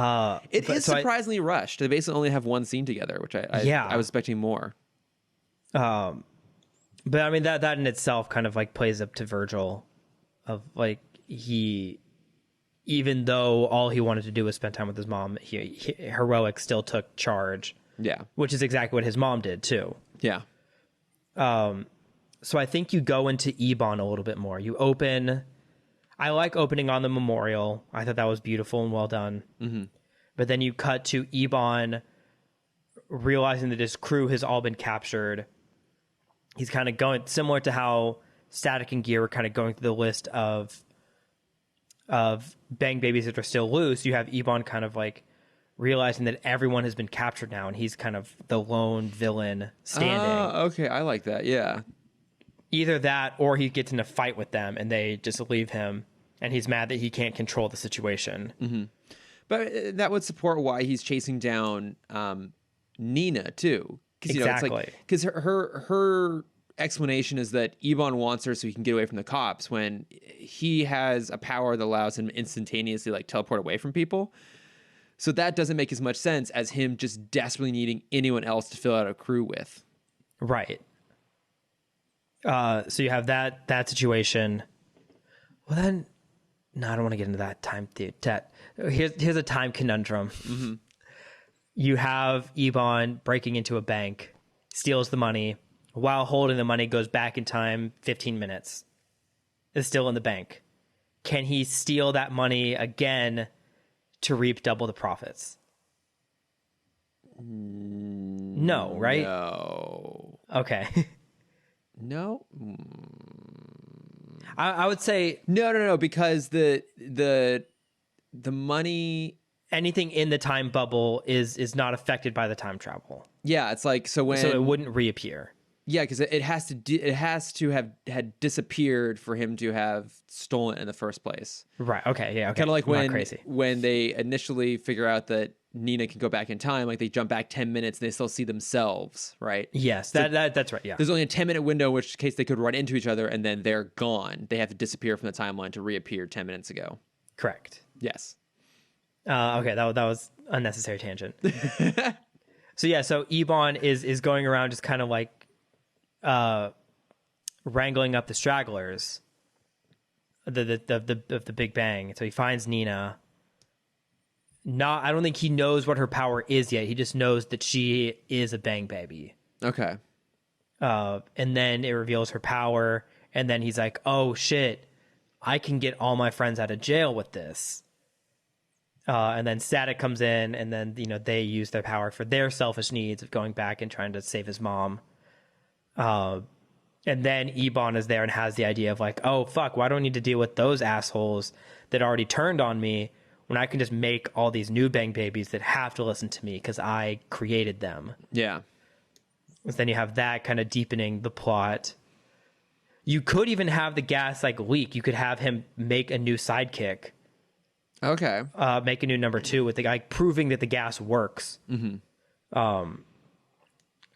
It is surprisingly rushed. They basically only have one scene together, which I was expecting more. But I mean, that in itself kind of like plays up to Virgil, of like, even though all he wanted to do was spend time with his mom, he heroic still took charge. Yeah. Which is exactly what his mom did too. Yeah. So I think you go into Ebon a little bit more. I like opening on the memorial. I thought that was beautiful and well done. But then you cut to Ebon realizing that his crew has all been captured. He's kind of going similar to how Static and Gear were kind of going through the list of Bang Babies that are still loose. You have Ebon kind of like realizing that everyone has been captured now, and he's kind of the lone villain standing. Okay, I like that. Yeah. Either that, or he gets in a fight with them and they just leave him, and he's mad that he can't control the situation. But that would support why he's chasing down Nina too. Exactly. Because her explanation is that Ebon wants her so he can get away from the cops when he has a power that allows him instantaneously like teleport away from people. So that doesn't make as much sense as him just desperately needing anyone else to fill out a crew with. Right. So you have that situation. Well, then, no, I don't want to get into that time. Here's a time conundrum. Mm-hmm. You have Ebon breaking into a bank, steals the money. While holding the money, goes back in time 15 minutes. Is still in the bank. Can he steal that money again to reap double the profits? No, right? No. Okay. No. I would say no, because the money, anything in the time bubble is not affected by the time travel. Yeah, it's like so it wouldn't reappear. Yeah, because it has to have had disappeared for him to have stolen it in the first place. Right. Okay. Yeah. Okay. Kind of like when they initially figure out that Nina can go back in time, like they jump back 10 minutes and they still see themselves, right? Yes, that's right. Yeah. There's only a 10-minute window in which case they could run into each other and then they're gone. They have to disappear from the timeline to reappear 10 minutes ago. Correct. Yes. Okay, that was unnecessary tangent. So Ebon is going around just kind of like wrangling up the stragglers of the Big Bang. So he finds Nina. I don't think he knows what her power is yet. He just knows that she is a Bang baby. Okay. And then it reveals her power, and then he's like, "Oh shit, I can get all my friends out of jail with this." And then Static comes in, and then they use their power for their selfish needs of going back and trying to save his mom. And then Ebon is there and has the idea of like, oh fuck, why do I need to deal with those assholes that already turned on me when I can just make all these new Bang babies that have to listen to me because I created them. Yeah. So then you have that kind of deepening the plot. You could even have the gas like leak. You could have him make a new sidekick. Okay. Make a new number 2 with the guy proving that the gas works. Mm-hmm.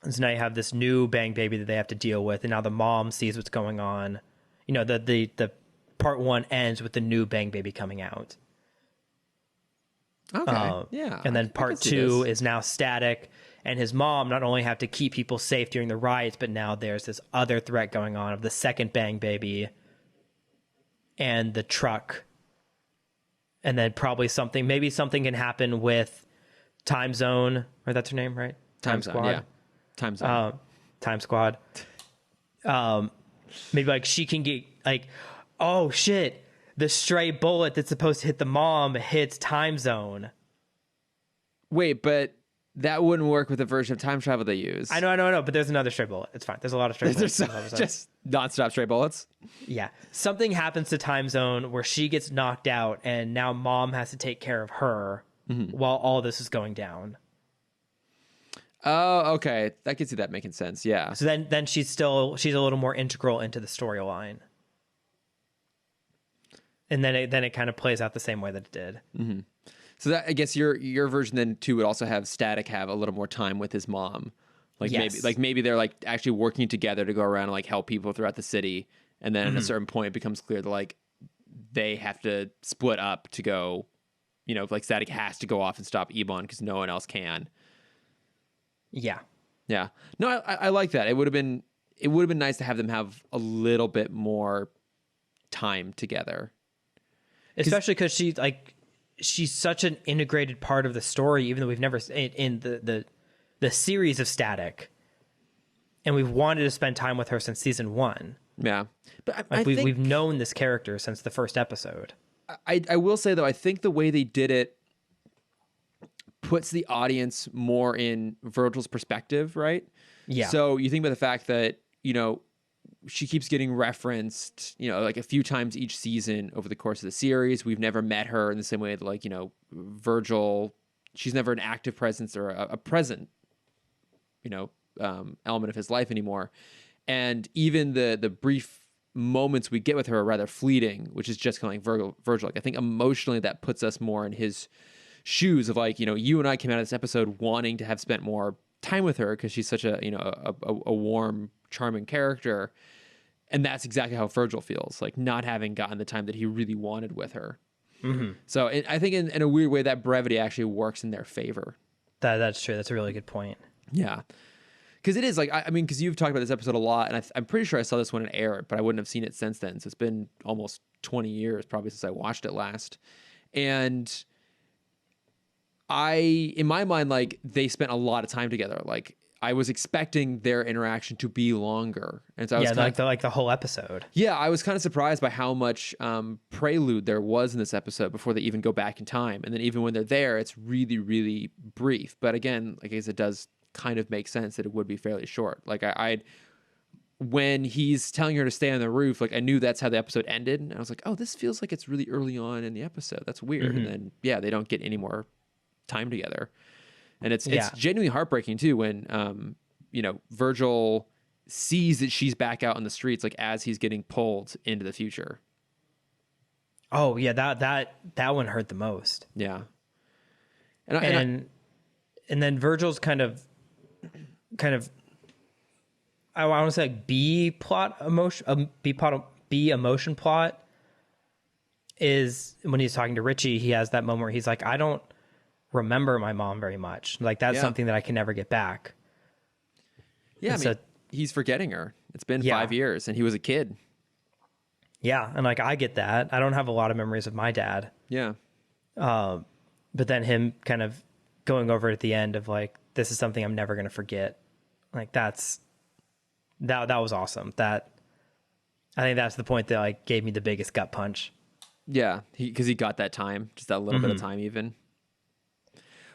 And so now you have this new Bang baby that they have to deal with, and now the mom sees what's going on. The part 1 ends with the new Bang baby coming out. Okay. Yeah. And then part 2 is now Static, and his mom not only have to keep people safe during the riots, but now there's this other threat going on of the second Bang baby and the truck. And then probably something can happen with Time Zone, or that's her name, right? Time Squad. Yeah. Time Zone. Time Squad. Maybe like she can get like, oh shit, the stray bullet that's supposed to hit the mom hits Time Zone. Wait, but that wouldn't work with the version of time travel they use. I know, but there's another stray bullet. It's fine. There's a lot of stray bullets. Just nonstop stray bullets. Yeah. Something happens to Time Zone where she gets knocked out and now mom has to take care of her while all this is going down. Oh, okay. I can see that making sense. Yeah. So then she's a little more integral into the storyline. And then it kind of plays out the same way that it did. Mm-hmm. So that, I guess your version then too would also have Static have a little more time with his mom. Maybe they're like actually working together to go around and like help people throughout the city. And then at a certain point it becomes clear that like they have to split up to go, like Static has to go off and stop Ebon because no one else can. Yeah. Yeah. No, I like that. It would have been nice to have them have a little bit more time together. Especially because she's such an integrated part of the story, even though we've never in the series of Static, and we've wanted to spend time with her since season 1. Yeah, but we've known this character since the first episode. I will say though, I think the way they did it puts the audience more in Virgil's perspective, right? Yeah. So you think about the fact that she keeps getting referenced, like a few times each season over the course of the series. We've never met her in the same way that, like, Virgil, she's never an active presence or a present, element of his life anymore. And even the brief moments we get with her are rather fleeting, which is just kind of like Virgil. Like, I think emotionally that puts us more in his shoes of like, you and I came out of this episode wanting to have spent more time with her because she's such a warm charming character. And that's exactly how Virgil feels, like not having gotten the time that he really wanted with her. Mm-hmm. So I think in a weird way, that brevity actually works in their favor. That's true. That's a really good point. Yeah. Because it is like, I mean, because you've talked about this episode a lot, and I'm pretty sure I saw this when it aired, but I wouldn't have seen it since then. So it's been almost 20 years probably since I watched it last. And in my mind, like they spent a lot of time together. Like I was expecting their interaction to be longer. And so I was like the whole episode. Yeah, I was kind of surprised by how much prelude there was in this episode before they even go back in time. And then even when they're there, it's really, really brief. But again, like I guess it does kind of make sense that it would be fairly short. Like when he's telling her to stay on the roof, like I knew that's how the episode ended. And I was like, oh, this feels like it's really early on in the episode. That's weird. And then, yeah, they don't get any more time together. And it's genuinely heartbreaking too when, Virgil sees that she's back out on the streets, like as he's getting pulled into the future. Oh yeah. That one hurt the most. Yeah. And then Virgil's kind of, I want to say like B emotion plot is when he's talking to Richie, he has that moment where he's like, I don't remember my mom very much. Like that's something that I can never get back. Yeah. He's forgetting her. It's been 5 years and he was a kid. Yeah. And like, I get that. I don't have a lot of memories of my dad. Yeah. But then him kind of going over at the end of like, this is something I'm never going to forget. Like that was awesome. I think that's the point that like gave me the biggest gut punch. Yeah. Cause he got that time, just that little bit of time even.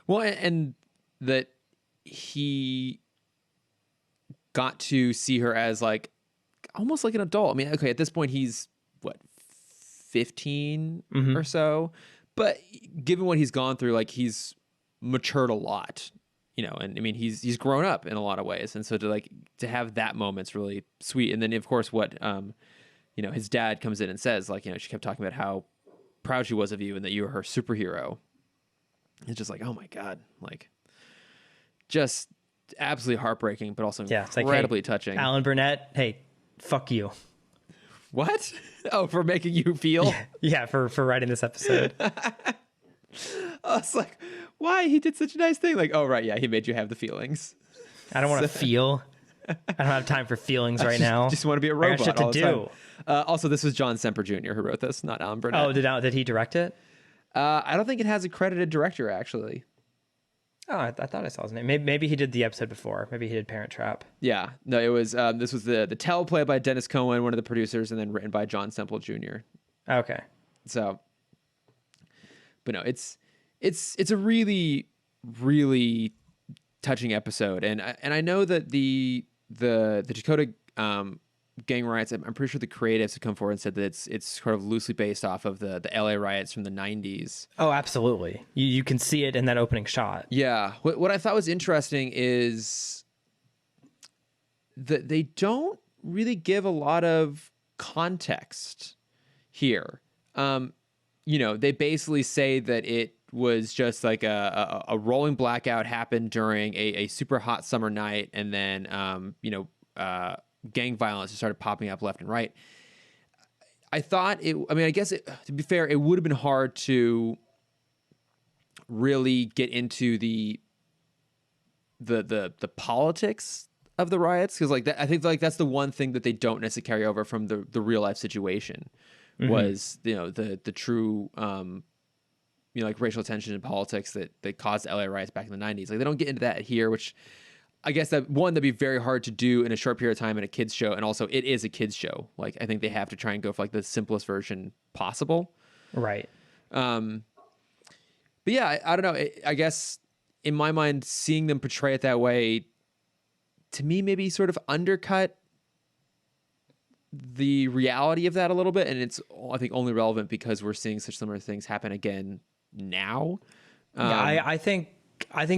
Well, and that he got to see her as like, almost like an adult. I mean, okay, at this point he's what, 15 or so, but given what he's gone through, like he's matured a lot, and I mean, he's grown up in a lot of ways. And so to have that moment's really sweet. And then of course what, his dad comes in and says like, she kept talking about how proud she was of you and that you were her superhero. It's just like, oh my God, like just absolutely heartbreaking, but also incredibly touching. Alan Burnett, hey, fuck you. What? Oh, for making you feel? Yeah, for writing this episode. I was like, why? He did such a nice thing. Like, oh, right. Yeah, he made you have the feelings. I don't want to feel. I don't have time for feelings right now. Just want to be a robot. I got shit to do. Also, this was John Semper Jr. who wrote this, not Alan Burnett. Oh, did he direct it? I don't think it has a credited director, actually. Oh, I thought I saw his name. Maybe he did the episode before. Maybe he did Parent Trap. Yeah. No, it was, this was the teleplay by Dennis Cohen, one of the producers, and then written by John Semple Jr. Okay. So, but no, it's a really, really touching episode. And I know that the Dakota, gang riots, I'm pretty sure the creatives have come forward and said that it's sort of loosely based off of the LA riots from the 90s. Oh, absolutely. You can see it in that opening shot. Yeah. What I thought was interesting is that they don't really give a lot of context here. They basically say that it was just like a rolling blackout happened during a super hot summer night, and then gang violence just started popping up left and right. I thought I guess to be fair, it would have been hard to really get into the politics of the riots, because like that, I think like that's the one thing that they don't necessarily carry over from the real life situation was the true like racial tension in politics that caused LA riots back in the 90s. Like they don't get into that here, which I guess that'd be very hard to do in a short period of time in a kids show. And also it is a kids show. Like I think they have to try and go for like the simplest version possible. Right. But yeah, I don't know. I guess in my mind, seeing them portray it that way, to me, maybe sort of undercut the reality of that a little bit. And it's, I think, only relevant because we're seeing such similar things happen again now. Yeah, I think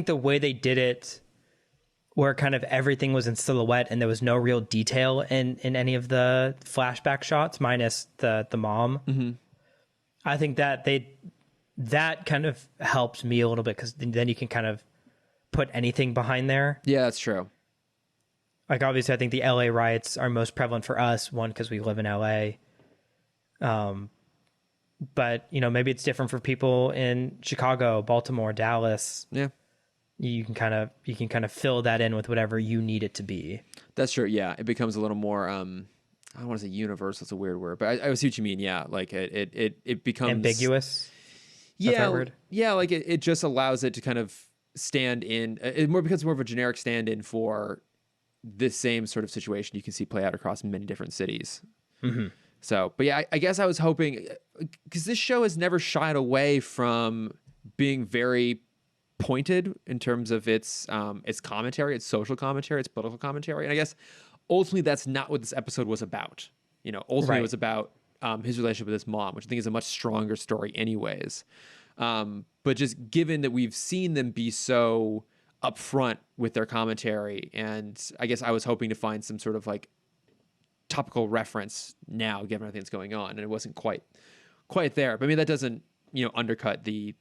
the way they did it, where kind of everything was in silhouette and there was no real detail in any of the flashback shots, minus the mom. Mm-hmm. I think that kind of helped me a little bit, because then you can kind of put anything behind there. Yeah, that's true. like obviously I think the LA riots are most prevalent for us, one because we live in LA, but maybe it's different for people in Chicago, Baltimore, Dallas. Yeah, you can kind of fill that in with whatever you need it to be. that's true. Yeah, it becomes a little more I don't want to say universal, it's a weird word, but I see what you mean. Yeah, like it becomes ambiguous. Yeah, yeah, like it just allows it to kind of stand in. It more becomes more of a generic stand-in for this same sort of situation you can see play out across many different cities. Mm-hmm. So, but yeah, I guess I was hoping, because this show has never shied away from being very pointed in terms of its commentary, its social commentary, its political commentary, and I guess ultimately that's not what this episode was about. Ultimately it was about his relationship with his mom, which I think is a much stronger story anyways. But just given that we've seen them be so upfront with their commentary, and I guess I was hoping to find some sort of like topical reference now, given everything that's going on, and it wasn't quite there. But I mean, that doesn't undercut the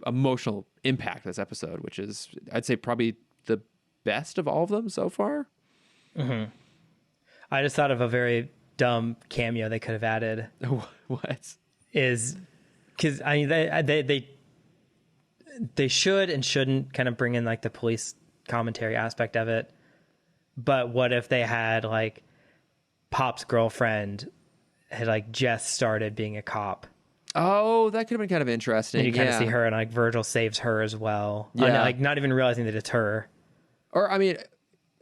emotional impact of this episode, which is, I'd say, probably the best of all of them so far. Mm-hmm. I just thought of a very dumb cameo they could have added. What? Is because I mean they should and shouldn't kind of bring in like the police commentary aspect of it, but what if they had like Pop's girlfriend had like just started being a cop? Oh, that could have been kind of interesting. And you kind of see her, and like Virgil saves her as well. Yeah, like not even realizing that it's her. Or I mean,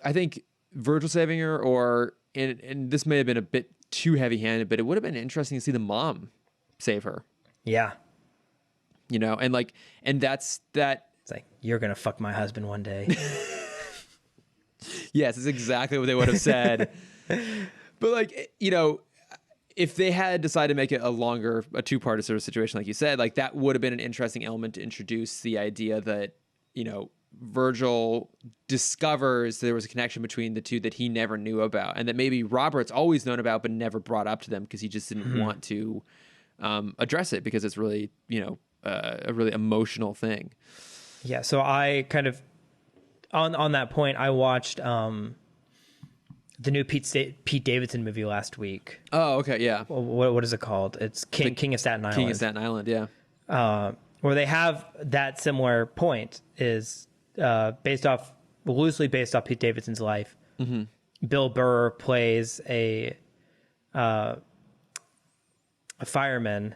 I think Virgil saving her, and this may have been a bit too heavy-handed, but it would have been interesting to see the mom save her. Yeah. And that's that. It's like, you're going to fuck my husband one day. Yes, it's exactly what they would have said. But like, if they had decided to make it a two-part sort of situation, like you said, like that would have been an interesting element to introduce the idea that, Virgil discovers there was a connection between the two that he never knew about, and that maybe Robert's always known about but never brought up to them because he just didn't want to address it, because it's really, a really emotional thing. Yeah. So I kind of, on that point, I watched the new Pete Davidson movie last week. Oh, okay. Yeah. What is it called? It's King of Staten Island. King of Staten Island. Yeah. Where they have that similar point is loosely based off Pete Davidson's life. Mm-hmm. Bill Burr plays a fireman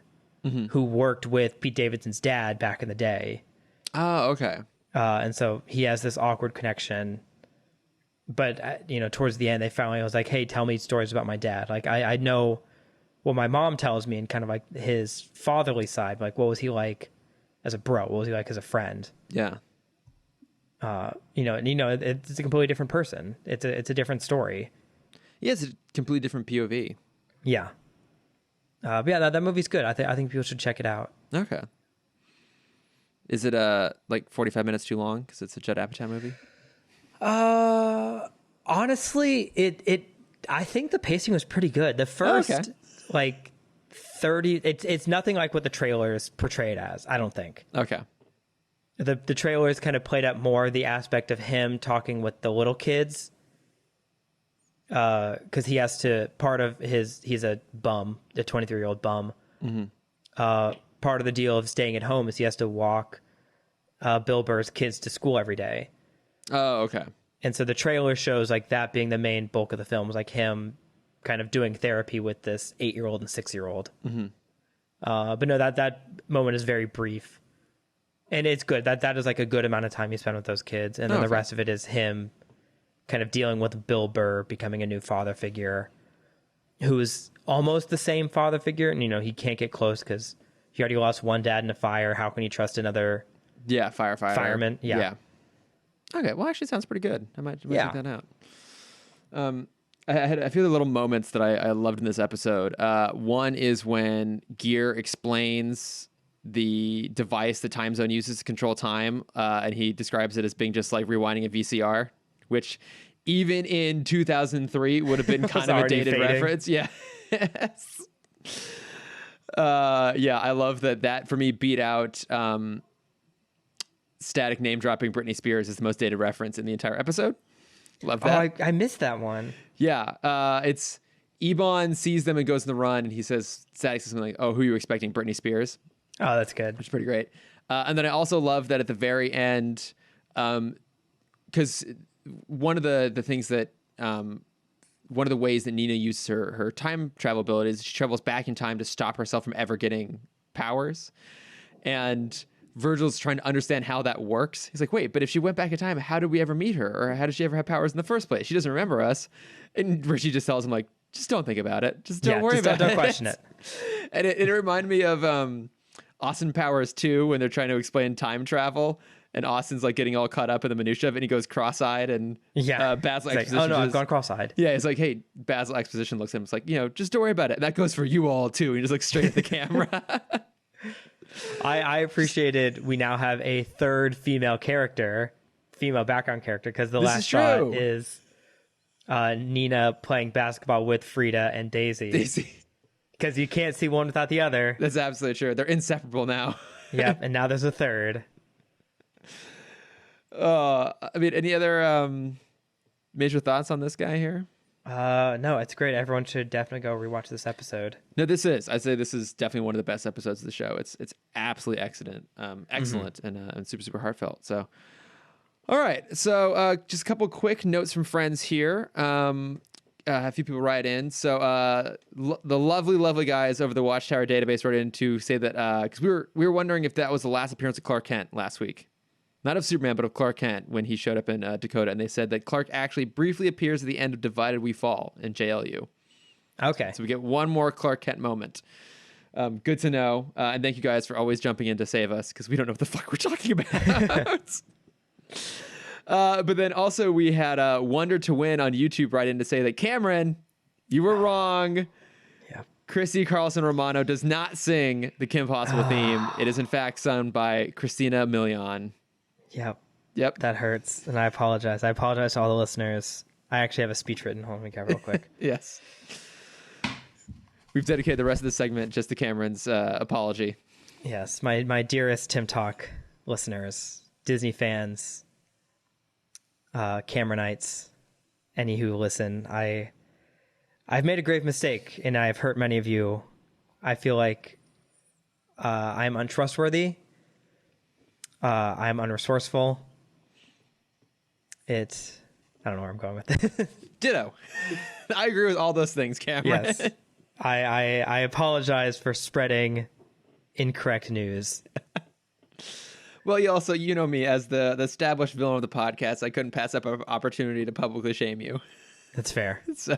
who worked with Pete Davidson's dad back in the day. Oh, okay. And so he has this awkward connection. But, towards the end, they finally was like, hey, tell me stories about my dad. Like, I know what my mom tells me, and kind of like his fatherly side. Like, what was he like as a bro? What was he like as a friend? Yeah. It's a completely different person. It's a different story. Yeah, it's a completely different POV. Yeah. But yeah, that movie's good. I think people should check it out. Okay. Is it like 45 minutes too long because it's a Judd Apatow movie? Honestly, I think the pacing was pretty good. The first like 30, it's nothing like what the trailers portray it as, I don't think. Okay. The trailers kind of played up more the aspect of him talking with the little kids. Because he has to, he's a bum, a 23-year-old bum. Mm-hmm. Part of the deal of staying at home is he has to walk Bill Burr's kids to school every day. Oh, okay. And so the trailer shows like that being the main bulk of the film, was like him kind of doing therapy with this 8-year-old and 6-year-old. Mm-hmm. But no, that moment is very brief. And it's good. That is like a good amount of time he spent with those kids. And then the rest of it is him kind of dealing with Bill Burr becoming a new father figure, who is almost the same father figure. And, he can't get close because he already lost one dad in a fire. How can he trust another fireman? Yeah. Okay. Well, actually, it sounds pretty good. I might check that out. I had a few little moments that I loved in this episode. One is when Gear explains the device the time zone uses to control time, and he describes it as being just like rewinding a VCR, which even in 2003 would have been kind of a dated reference. Yeah. I love that for me beat out Static name dropping Britney Spears is the most dated reference in the entire episode. Love that. I missed that one. Yeah. It's Ebon sees them and goes on the run, and he says, Static says something like, "Oh, who are you expecting? Britney Spears?" Oh, that's good. Which is pretty great. And then I also love that at the very end, because one of the things that one of the ways that Nina uses her time travel ability is she travels back in time to stop herself from ever getting powers. And Virgil's trying to understand how that works. He's like, wait, but if she went back in time, how did we ever meet her? Or how did she ever have powers in the first place? She doesn't remember us. And Richie just tells him, like, just don't think about it. Just don't worry about it. Don't question it. And it reminded me of Austin Powers 2 when they're trying to explain time travel. And Austin's like getting all caught up in the minutia of it, and he goes cross-eyed, and Basil Exposition. Like, oh no, I've gone cross-eyed. Yeah, it's like, hey, Basil Exposition looks at him. It's like, just don't worry about it. And that goes for you all too. And he just looks straight at the camera. I appreciated we now have a third female background character, because the last shot is Nina playing basketball with Frida and Daisy. Because you can't see one without the other. That's absolutely true. They're inseparable now. Yep, and now there's a third. I mean, any other major thoughts on this guy here? No, it's great. Everyone should definitely go rewatch this episode. No, I'd say this is definitely one of the best episodes of the show. It's absolutely excellent, and super, super heartfelt. So, all right. So, just a couple quick notes from friends here. A few people write in. So, the lovely guys over the Watchtower database wrote in to say that because we were wondering if that was the last appearance of Clark Kent last week. Not of Superman, but of Clark Kent when he showed up in Dakota. And they said that Clark actually briefly appears at the end of Divided We Fall in JLU. Okay. So we get one more Clark Kent moment. Good to know. And thank you guys for always jumping in to save us, because we don't know what the fuck we're talking about. But then also we had Wonder to Win on YouTube write in to say that, Cameron, you were wrong. Yeah. Chrissy Carlson Romano does not sing the Kim Possible theme. It is in fact sung by Christina Milian. Yep. That hurts. And I apologize. I apologize to all the listeners. I actually have a speech written. Hold on, let me get real quick. Yes. We've dedicated the rest of the segment just to Cameron's apology. Yes. My dearest Timm Talk listeners, Disney fans, Cameronites, any who listen, I've made a grave mistake, and I've hurt many of you. I feel like I'm untrustworthy. I'm unresourceful. I don't know where I'm going with this. Ditto. I agree with all those things, Cameron. Yes. I apologize for spreading incorrect news. Well, you know me as the established villain of the podcast. I couldn't pass up an opportunity to publicly shame you. That's fair. So,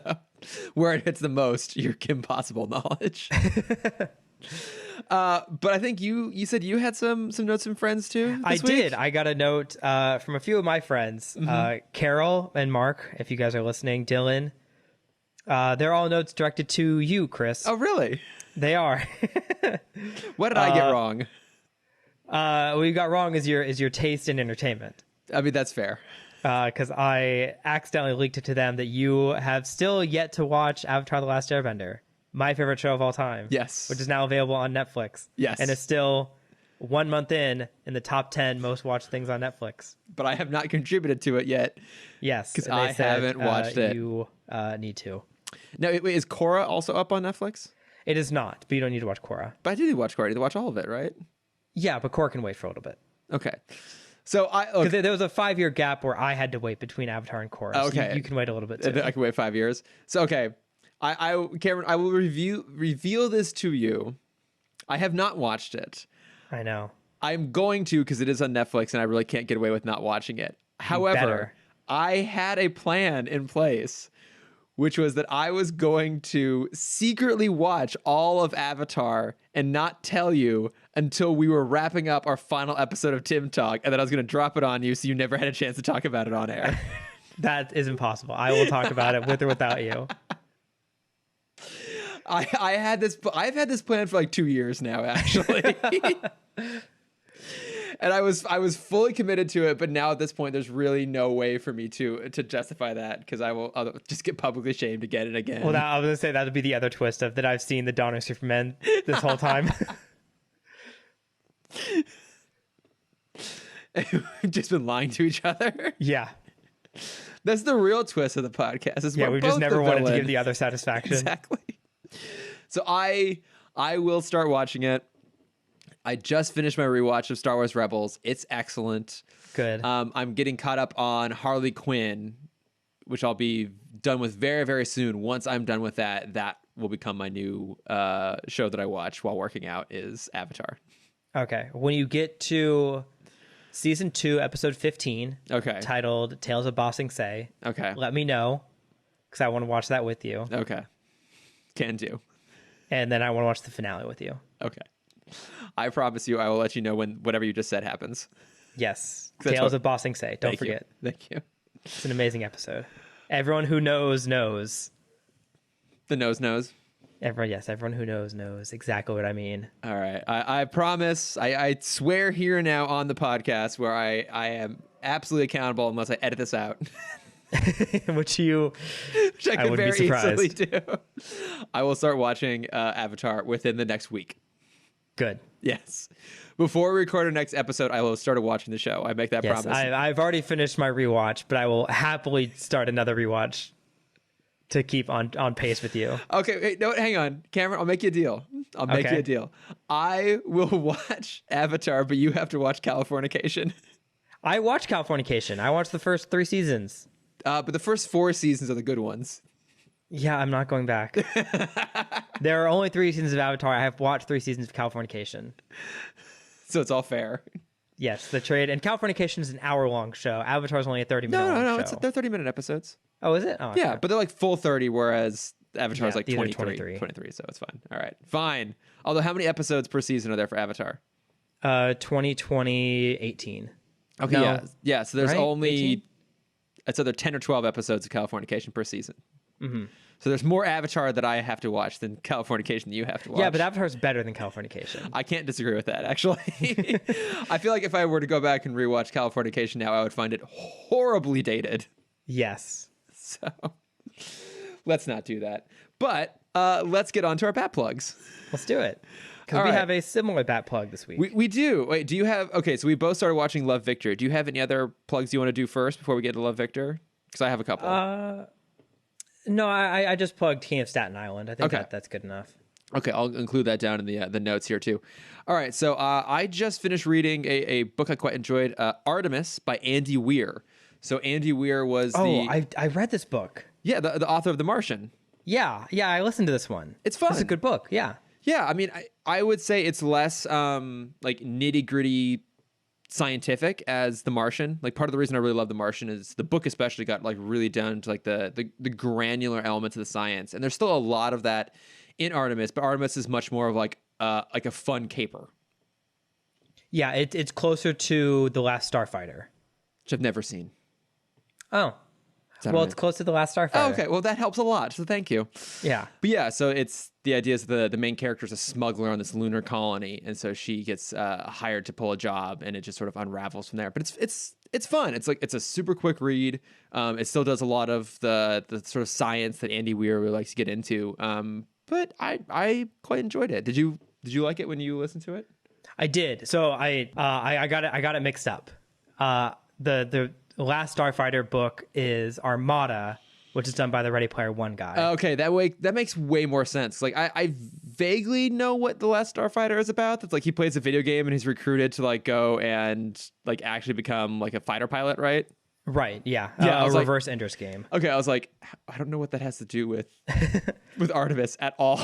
where it hits the most, your Kim Possible knowledge. But I think you said you had some notes from friends too. I did. I got a note from a few of my friends, Carol and Mark. If you guys are listening, Dylan. They're all notes directed to you, Chris. Oh, really? They are. What did I get wrong? What you got wrong is your taste in entertainment. I mean, that's fair. Because I accidentally leaked it to them that you have still yet to watch Avatar: The Last Airbender, my favorite show of all time. Yes. Which is now available on Netflix. Yes. And is still 1 month in the top 10 most watched things on Netflix. But I have not contributed to it yet. Yes. Because I haven't watched it. You need to. Now, wait, is Korra also up on Netflix? It is not, but you don't need to watch Korra. But I did watch Korra. I did watch all of it, right? Yeah, but Korra can wait for a little bit. Okay. So there was a 5-year gap where I had to wait between Avatar and Korra. Okay. So you can wait a little bit too. I can wait 5 years. So, okay. Cameron, I will reveal this to you. I have not watched it. I know. I'm going to, because it is on Netflix and I really can't get away with not watching it. However, I had a plan in place, which was that I was going to secretly watch all of Avatar and not tell you until we were wrapping up our final episode of Timm Talk, and then I was going to drop it on you so you never had a chance to talk about it on air. That is impossible. I will talk about it with or without you. I've had this plan for like 2 years now, actually. And I was fully committed to it, but now at this point, there's really no way for me to justify that, because I'll just get publicly shamed again and again. Well, I was going to say that would be the other twist of that I've seen the Dawn of Superman this whole time. We've just been lying to each other. Yeah. That's the real twist of the podcast. Is Yeah, we just never wanted to give the other satisfaction. Exactly. So I will start watching it. I just finished my rewatch of Star Wars Rebels. It's excellent. Good. I'm getting caught up on Harley Quinn, which I'll be done with very, very soon. Once I'm done with that, that will become my new show that I watch while working out is Avatar. Okay. When you get to season 2, episode 15, titled Tales of Ba Sing Se, let me know because I want to watch that with you. Okay. Can do. And then I want to watch the finale with you. Okay. I promise you I will let you know when whatever you just said happens. Yes. Tales of Ba Sing Se. Don't forget. Thank you. It's an amazing episode. Everyone who knows. The knows. Everyone who knows exactly what I mean. All right. I promise. I swear here and now on the podcast where I am absolutely accountable unless I edit this out. which I could very easily do. I will start watching Avatar within the next week. Good. Yes. Before we record our next episode, I will have started watching the show. I make that promise. I've already finished my rewatch, but I will happily start another rewatch to keep on pace with you. Okay, wait, no, hang on. Cameron, I'll make you a deal. I will watch Avatar, but you have to watch Californication. I watched Californication. I watched the first 3 seasons. But the first 4 seasons are the good ones. Yeah, I'm not going back. There are only 3 seasons of Avatar. I have watched 3 seasons of Californication. So it's all fair. Yes, the trade. And Californication is an hour-long show. Avatar is only a 30-minute long show. They're 30-minute episodes. Oh, is it? Oh, yeah, but they're like full 30, whereas Avatar is like 23. 23, so it's fine. All right, fine. Although, how many episodes per season are there for Avatar? 20, 18. Okay, no, yeah. So there's only... 18? It's either 10 or 12 episodes of Californication per season. Mm-hmm. So there's more Avatar that I have to watch than Californication that you have to watch. Yeah, but Avatar is better than Californication. I can't disagree with that, actually. I feel like if I were to go back and rewatch Californication now, I would find it horribly dated. Yes. So let's not do that. But let's get on to our bat plugs. Let's do it. Because we have a similar bat plug this week. We do. Wait, do you have... Okay, so we both started watching Love, Victor. Do you have any other plugs you want to do first before we get to Love, Victor? Because I have a couple. No, I just plugged King of Staten Island. I think that's good enough. Okay, I'll include that down in the notes here too. All right, so I just finished reading a book I quite enjoyed, Artemis by Andy Weir. So Andy Weir was I read this book. Yeah, the author of The Martian. Yeah, I listened to this one. It's fun. It's a good book, yeah. Yeah, I mean, I would say it's less like nitty-gritty scientific as The Martian. Like, part of the reason I really love The Martian is the book especially got like really down to like the granular elements of the science. And there's still a lot of that in Artemis, but Artemis is much more of like a fun caper. Yeah, it's closer to The Last Starfighter, which I've never seen. Oh. Well, it's close to The Last Starfighter. Oh, okay. Well, that helps a lot. So thank you. Yeah. But yeah, so it's the idea is the main character is a smuggler on this lunar colony, and so she gets hired to pull a job, and it just sort of unravels from there. But it's fun. It's a super quick read. It still does a lot of the sort of science that Andy Weir really likes to get into. But I quite enjoyed it. Did you like it when you listened to it? I did. So I got it mixed up. The Last Starfighter book is Armada, which is done by the Ready Player One guy. Okay, that makes way more sense. Like I vaguely know what the Last Starfighter is about. That's like he plays a video game and he's recruited to like go and like actually become like a fighter pilot, right? Right. Yeah. Yeah. A reverse Ender's Game. Okay, I was like, I don't know what that has to do with Artemis at all.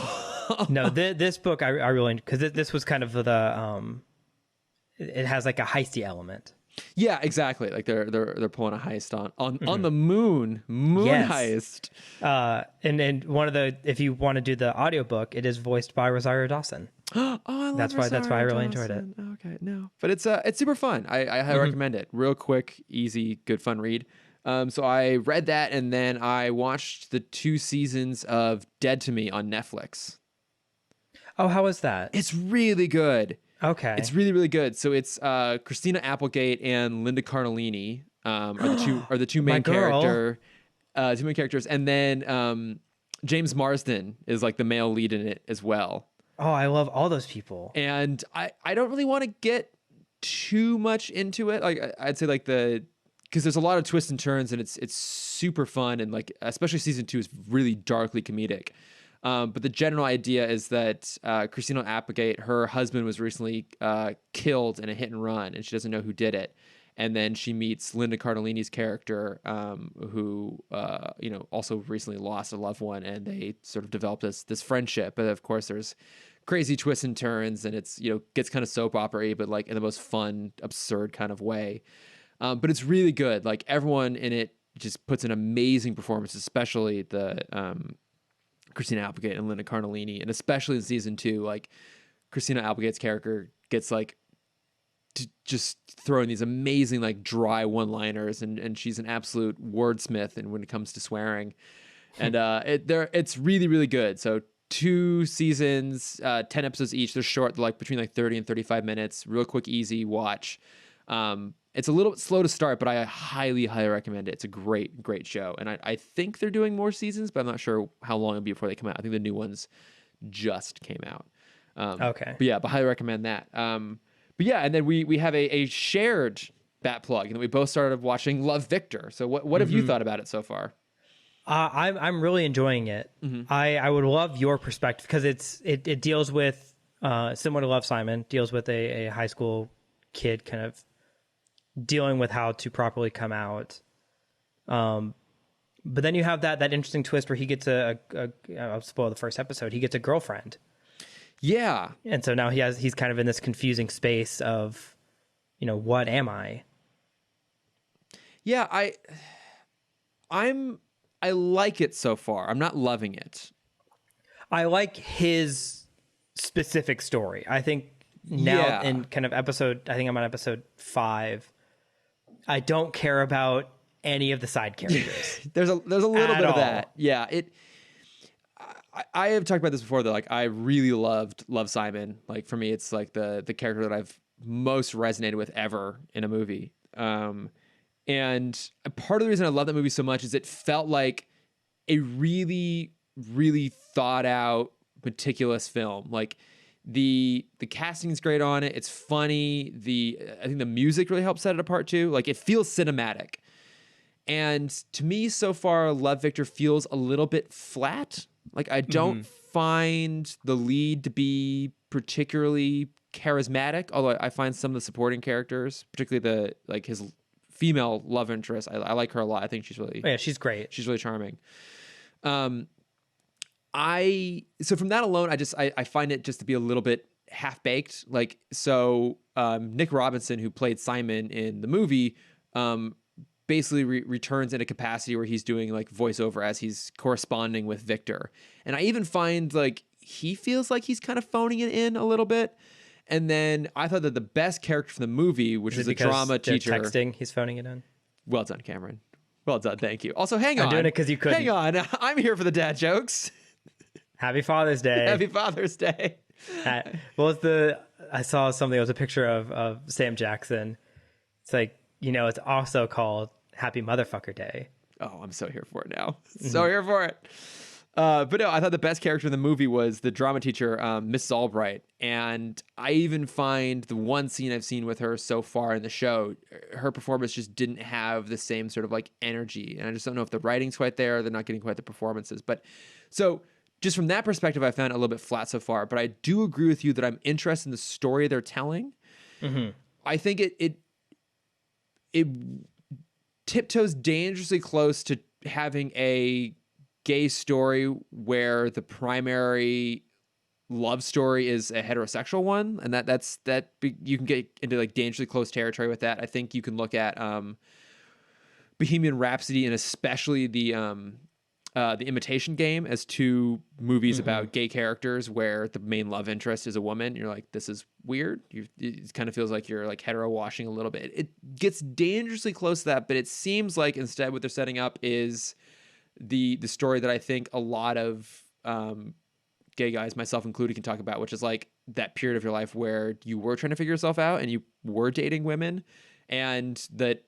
No, this book I really, because this was kind of the it has like a heisty element. Yeah, exactly. Like they're pulling a heist on the moon heist. And one of the, if you want to do the audiobook, it is voiced by Rosario Dawson. Oh, I love that's why I really enjoyed it. Okay, no, but it's super fun. I highly recommend it. Real quick, easy, good, fun read. So I read that, and then I watched the 2 seasons of Dead to Me on Netflix. Oh, how was that? It's really good. Okay. It's really, really good. So it's Christina Applegate and Linda Cardellini are the two main characters, and then James Marsden is like the male lead in it as well. Oh, I love all those people. And I don't really want to get too much into it. Like I'd say like the because there's a lot of twists and turns, and it's super fun, and like especially season 2 is really darkly comedic. But the general idea is that Christina Applegate, her husband was recently killed in a hit and run, and she doesn't know who did it. And then she meets Linda Cardellini's character, who also recently lost a loved one, and they sort of develop this friendship. But of course, there's crazy twists and turns, and it's gets kind of soap opera-y, but like in the most fun, absurd kind of way. But it's really good. Like everyone in it just puts an amazing performance, especially the Christina Applegate and Linda Cardellini, and especially in season 2, like Christina Applegate's character gets like just throwing these amazing like dry one-liners, and she's an absolute wordsmith, and when it comes to swearing, and it's really really good. So 2 seasons, 10 episodes each. They're short, like between like 30 and 35 minutes. Real quick, easy watch. It's a little bit slow to start, but I highly, highly recommend it. It's a great, great show. And I think they're doing more seasons, but I'm not sure how long it'll be before they come out. I think the new ones just came out. Okay. But highly recommend that. But yeah, and then we have a shared bat plug, and we both started watching Love, Victor. So what have you thought about it so far? I'm really enjoying it. I would love your perspective, because it deals with similar to Love, Simon, deals with a high school kid kind of dealing with how to properly come out. But then you have that interesting twist where he gets I'll spoil the first episode. He gets a girlfriend. Yeah. And so now he's kind of in this confusing space of, what am I? Yeah, I like it so far. I'm not loving it. I like his specific story. I think now in kind of I think I'm on episode 5. I don't care about any of the side characters. There's a little bit of that. Yeah. I have talked about this before, though. Like, I really loved Love, Simon. Like, for me, it's like the character that I've most resonated with ever in a movie. And part of the reason I love that movie so much is it felt like a really, really thought out, meticulous film. Like, the casting is great on it. It's funny. I think the music really helps set it apart too. Like, it feels cinematic. And to me, so far, Love, Victor feels a little bit flat. Like, I don't find the lead to be particularly charismatic, although I find some of the supporting characters, particularly his female love interest, I like her a lot. I think she's really... Oh, yeah, she's great. She's really charming. So from that alone, I find it just to be a little bit half-baked. Like, so Nick Robinson, who played Simon in the movie, basically returns in a capacity where he's doing like voiceover as he's corresponding with Victor. And I even find like he feels like he's kind of phoning it in a little bit. And then I thought that the best character from the movie, which is a drama teacher. Texting, he's phoning it in. Well done, Cameron. Well done. Thank you. Also, hang on. I'm doing it because you couldn't. Hang on. I'm here for the dad jokes. Happy Father's Day. Happy Father's Day. I saw something. It was a picture of Sam Jackson. It's like, it's also called Happy Motherfucker Day. Oh, I'm so here for it now. So here for it. But no, I thought the best character in the movie was the drama teacher, Mrs. Albright. And I even find the one scene I've seen with her so far in the show, her performance just didn't have the same sort of like energy. And I just don't know if the writing's quite there. They're not getting quite the performances. But so just from that perspective, I found it a little bit flat so far. But I do agree with you that I'm interested in the story they're telling. I think it tiptoes dangerously close to having a gay story where the primary love story is a heterosexual one, and you can get into like dangerously close territory with that. I think you can look at Bohemian Rhapsody and especially the Imitation Game as 2 movies about gay characters where the main love interest is a woman. You're like, this is weird. It kind of feels like you're like hetero washing a little bit. It gets dangerously close to that, but it seems like instead what they're setting up is the story that I think a lot of gay guys, myself included, can talk about, which is like that period of your life where you were trying to figure yourself out and you were dating women, and that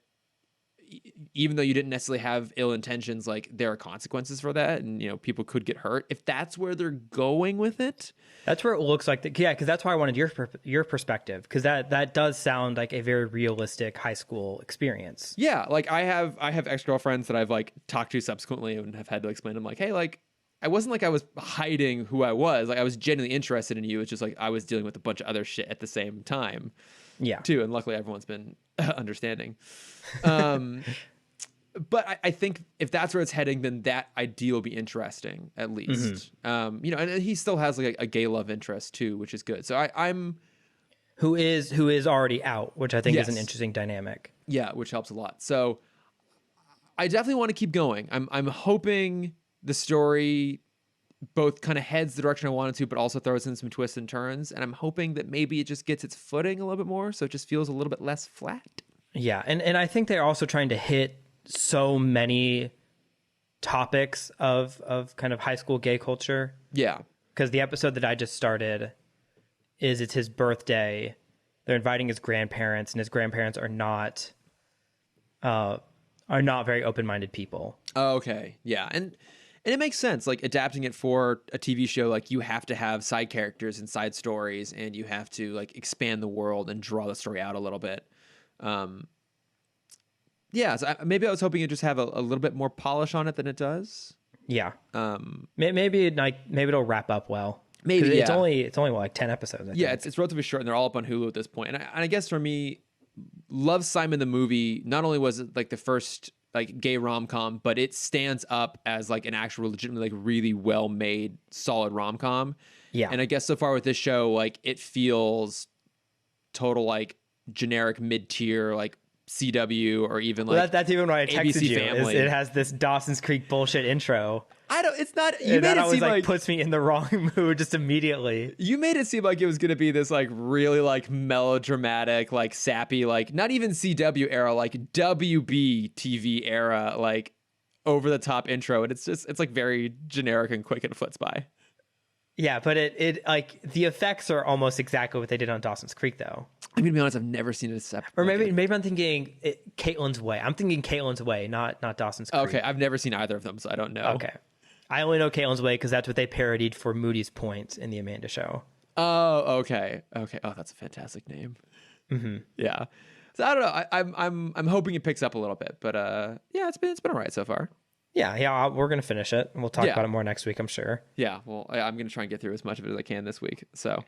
even though you didn't necessarily have ill intentions, like there are consequences for that, and people could get hurt. If that's where they're going with it, that's where it looks like because that's why I wanted your perspective, because that does sound like a very realistic high school experience. Yeah, like I have ex-girlfriends that I've like talked to subsequently and have had to explain to them, like, hey, like I wasn't like I was hiding who I was. Like I was genuinely interested in you. It's just like I was dealing with a bunch of other shit at the same time. Yeah. Too, and luckily everyone's been understanding. But I think if that's where it's heading, then that idea will be interesting, at least. And he still has like a gay love interest too, which is good. So I'm who is already out, which I think is an interesting dynamic. Yeah, which helps a lot. So I definitely want to keep going. I'm hoping the story both kind of heads the direction I wanted to, but also throws in some twists and turns. And I'm hoping that maybe it just gets its footing a little bit more, so it just feels a little bit less flat. Yeah, and I think they're also trying to hit so many topics of kind of high school gay culture. Yeah. Because the episode that I just started it's his birthday. They're inviting his grandparents, and his grandparents are not very open-minded people. Oh, okay. Yeah. And it makes sense, like adapting it for a TV show, like you have to have side characters and side stories, and you have to like expand the world and draw the story out a little bit. Yeah, so maybe I was hoping it'd just have a little bit more polish on it than it does. Yeah. Maybe it'll wrap up well. Maybe it's only like 10 episodes. I think. It's relatively short, and they're all up on Hulu at this point. And I guess for me, Love, Simon the movie, not only was it like the first like gay rom-com, but it stands up as like an actual legitimately like really well made solid rom-com. Yeah. And I guess so far with this show, like it feels total like generic mid-tier like CW or even like that's even why I texted ABC you. Family. It has this Dawson's Creek bullshit intro. It's not, you made that it always seem like puts me in the wrong mood just immediately. You made it seem like it was going to be this like really like melodramatic, like sappy, like not even CW era, like WB TV era, like over the top intro. And it's like very generic and quick and flits by. Yeah, but it like the effects are almost exactly what they did on Dawson's Creek, though. I'm gonna be honest, I've never seen it separate. Or maybe I'm thinking Caitlin's Way. I'm thinking Caitlin's Way, not Dawson's Creek. Okay, I've never seen either of them, so I don't know. Okay, I only know Caitlin's Way because that's what they parodied for Moody's Point in the Amanda Show. Oh, okay. Oh, that's a fantastic name. Mm-hmm. Yeah. So I don't know. I'm hoping it picks up a little bit, but yeah, it's been all right so far. Yeah, we're gonna finish it, and we'll talk about it more next week, I'm sure. Yeah, well, I'm gonna try and get through as much of it as I can this week. So,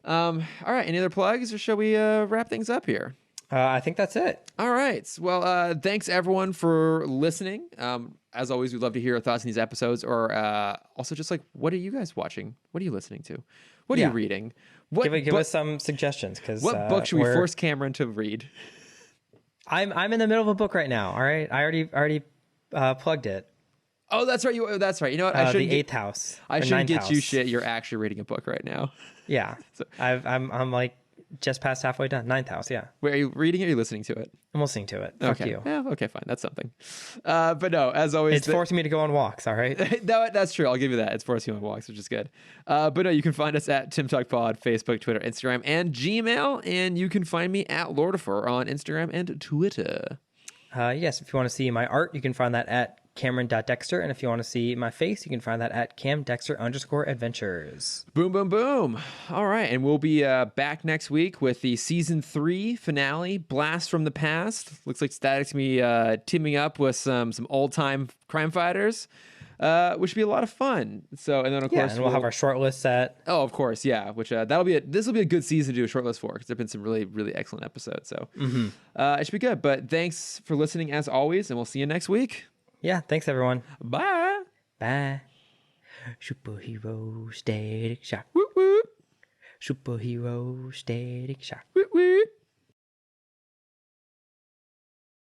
all right, any other plugs, or shall we wrap things up here? I think that's it. All right. Well, thanks everyone for listening. As always, we'd love to hear your thoughts on these episodes, or also just like, what are you guys watching? What are you listening to? What are you reading? Give us some suggestions. Because what book should we force Cameron to read? I'm in the middle of a book right now. All right, I already plugged it. Oh, that's right. That's right. You know what? I shouldn't the Eighth House. I shouldn't get you shit. You're actually reading a book right now. Yeah, I'm like just past halfway done. Ninth House. Yeah. Wait, are you reading it or are you listening to it? I'm listening to it. Fuck okay. you. Yeah. Okay. Fine. That's something. But no, as always, it's forcing me to go on walks. All right. No, that's true. I'll give you that. It's forcing you on walks, which is good. But no, you can find us at Timm Talk Pod, Facebook, Twitter, Instagram, and Gmail, and you can find me at Lordifer on Instagram and Twitter. Yes, if you want to see my art, you can find that at Cameron.Dexter. And if you want to see my face, you can find that at CamDexter_adventures. Boom, boom, boom. All right. And we'll be back next week with the season 3 finale, Blast from the Past. Looks like Static's going to be teaming up with some old time crime fighters, which should be a lot of fun. So, and then of course, and we'll have our short list set. Oh, of course. Yeah. Which this will be a good season to do a short list for, because there've been some really, really excellent episodes. So it should be good. But thanks for listening as always. And we'll see you next week. Yeah, thanks everyone. Bye. Bye. Superhero Static Shock. Whoop, whoop. Superhero Static Shock. Whoop, whoop.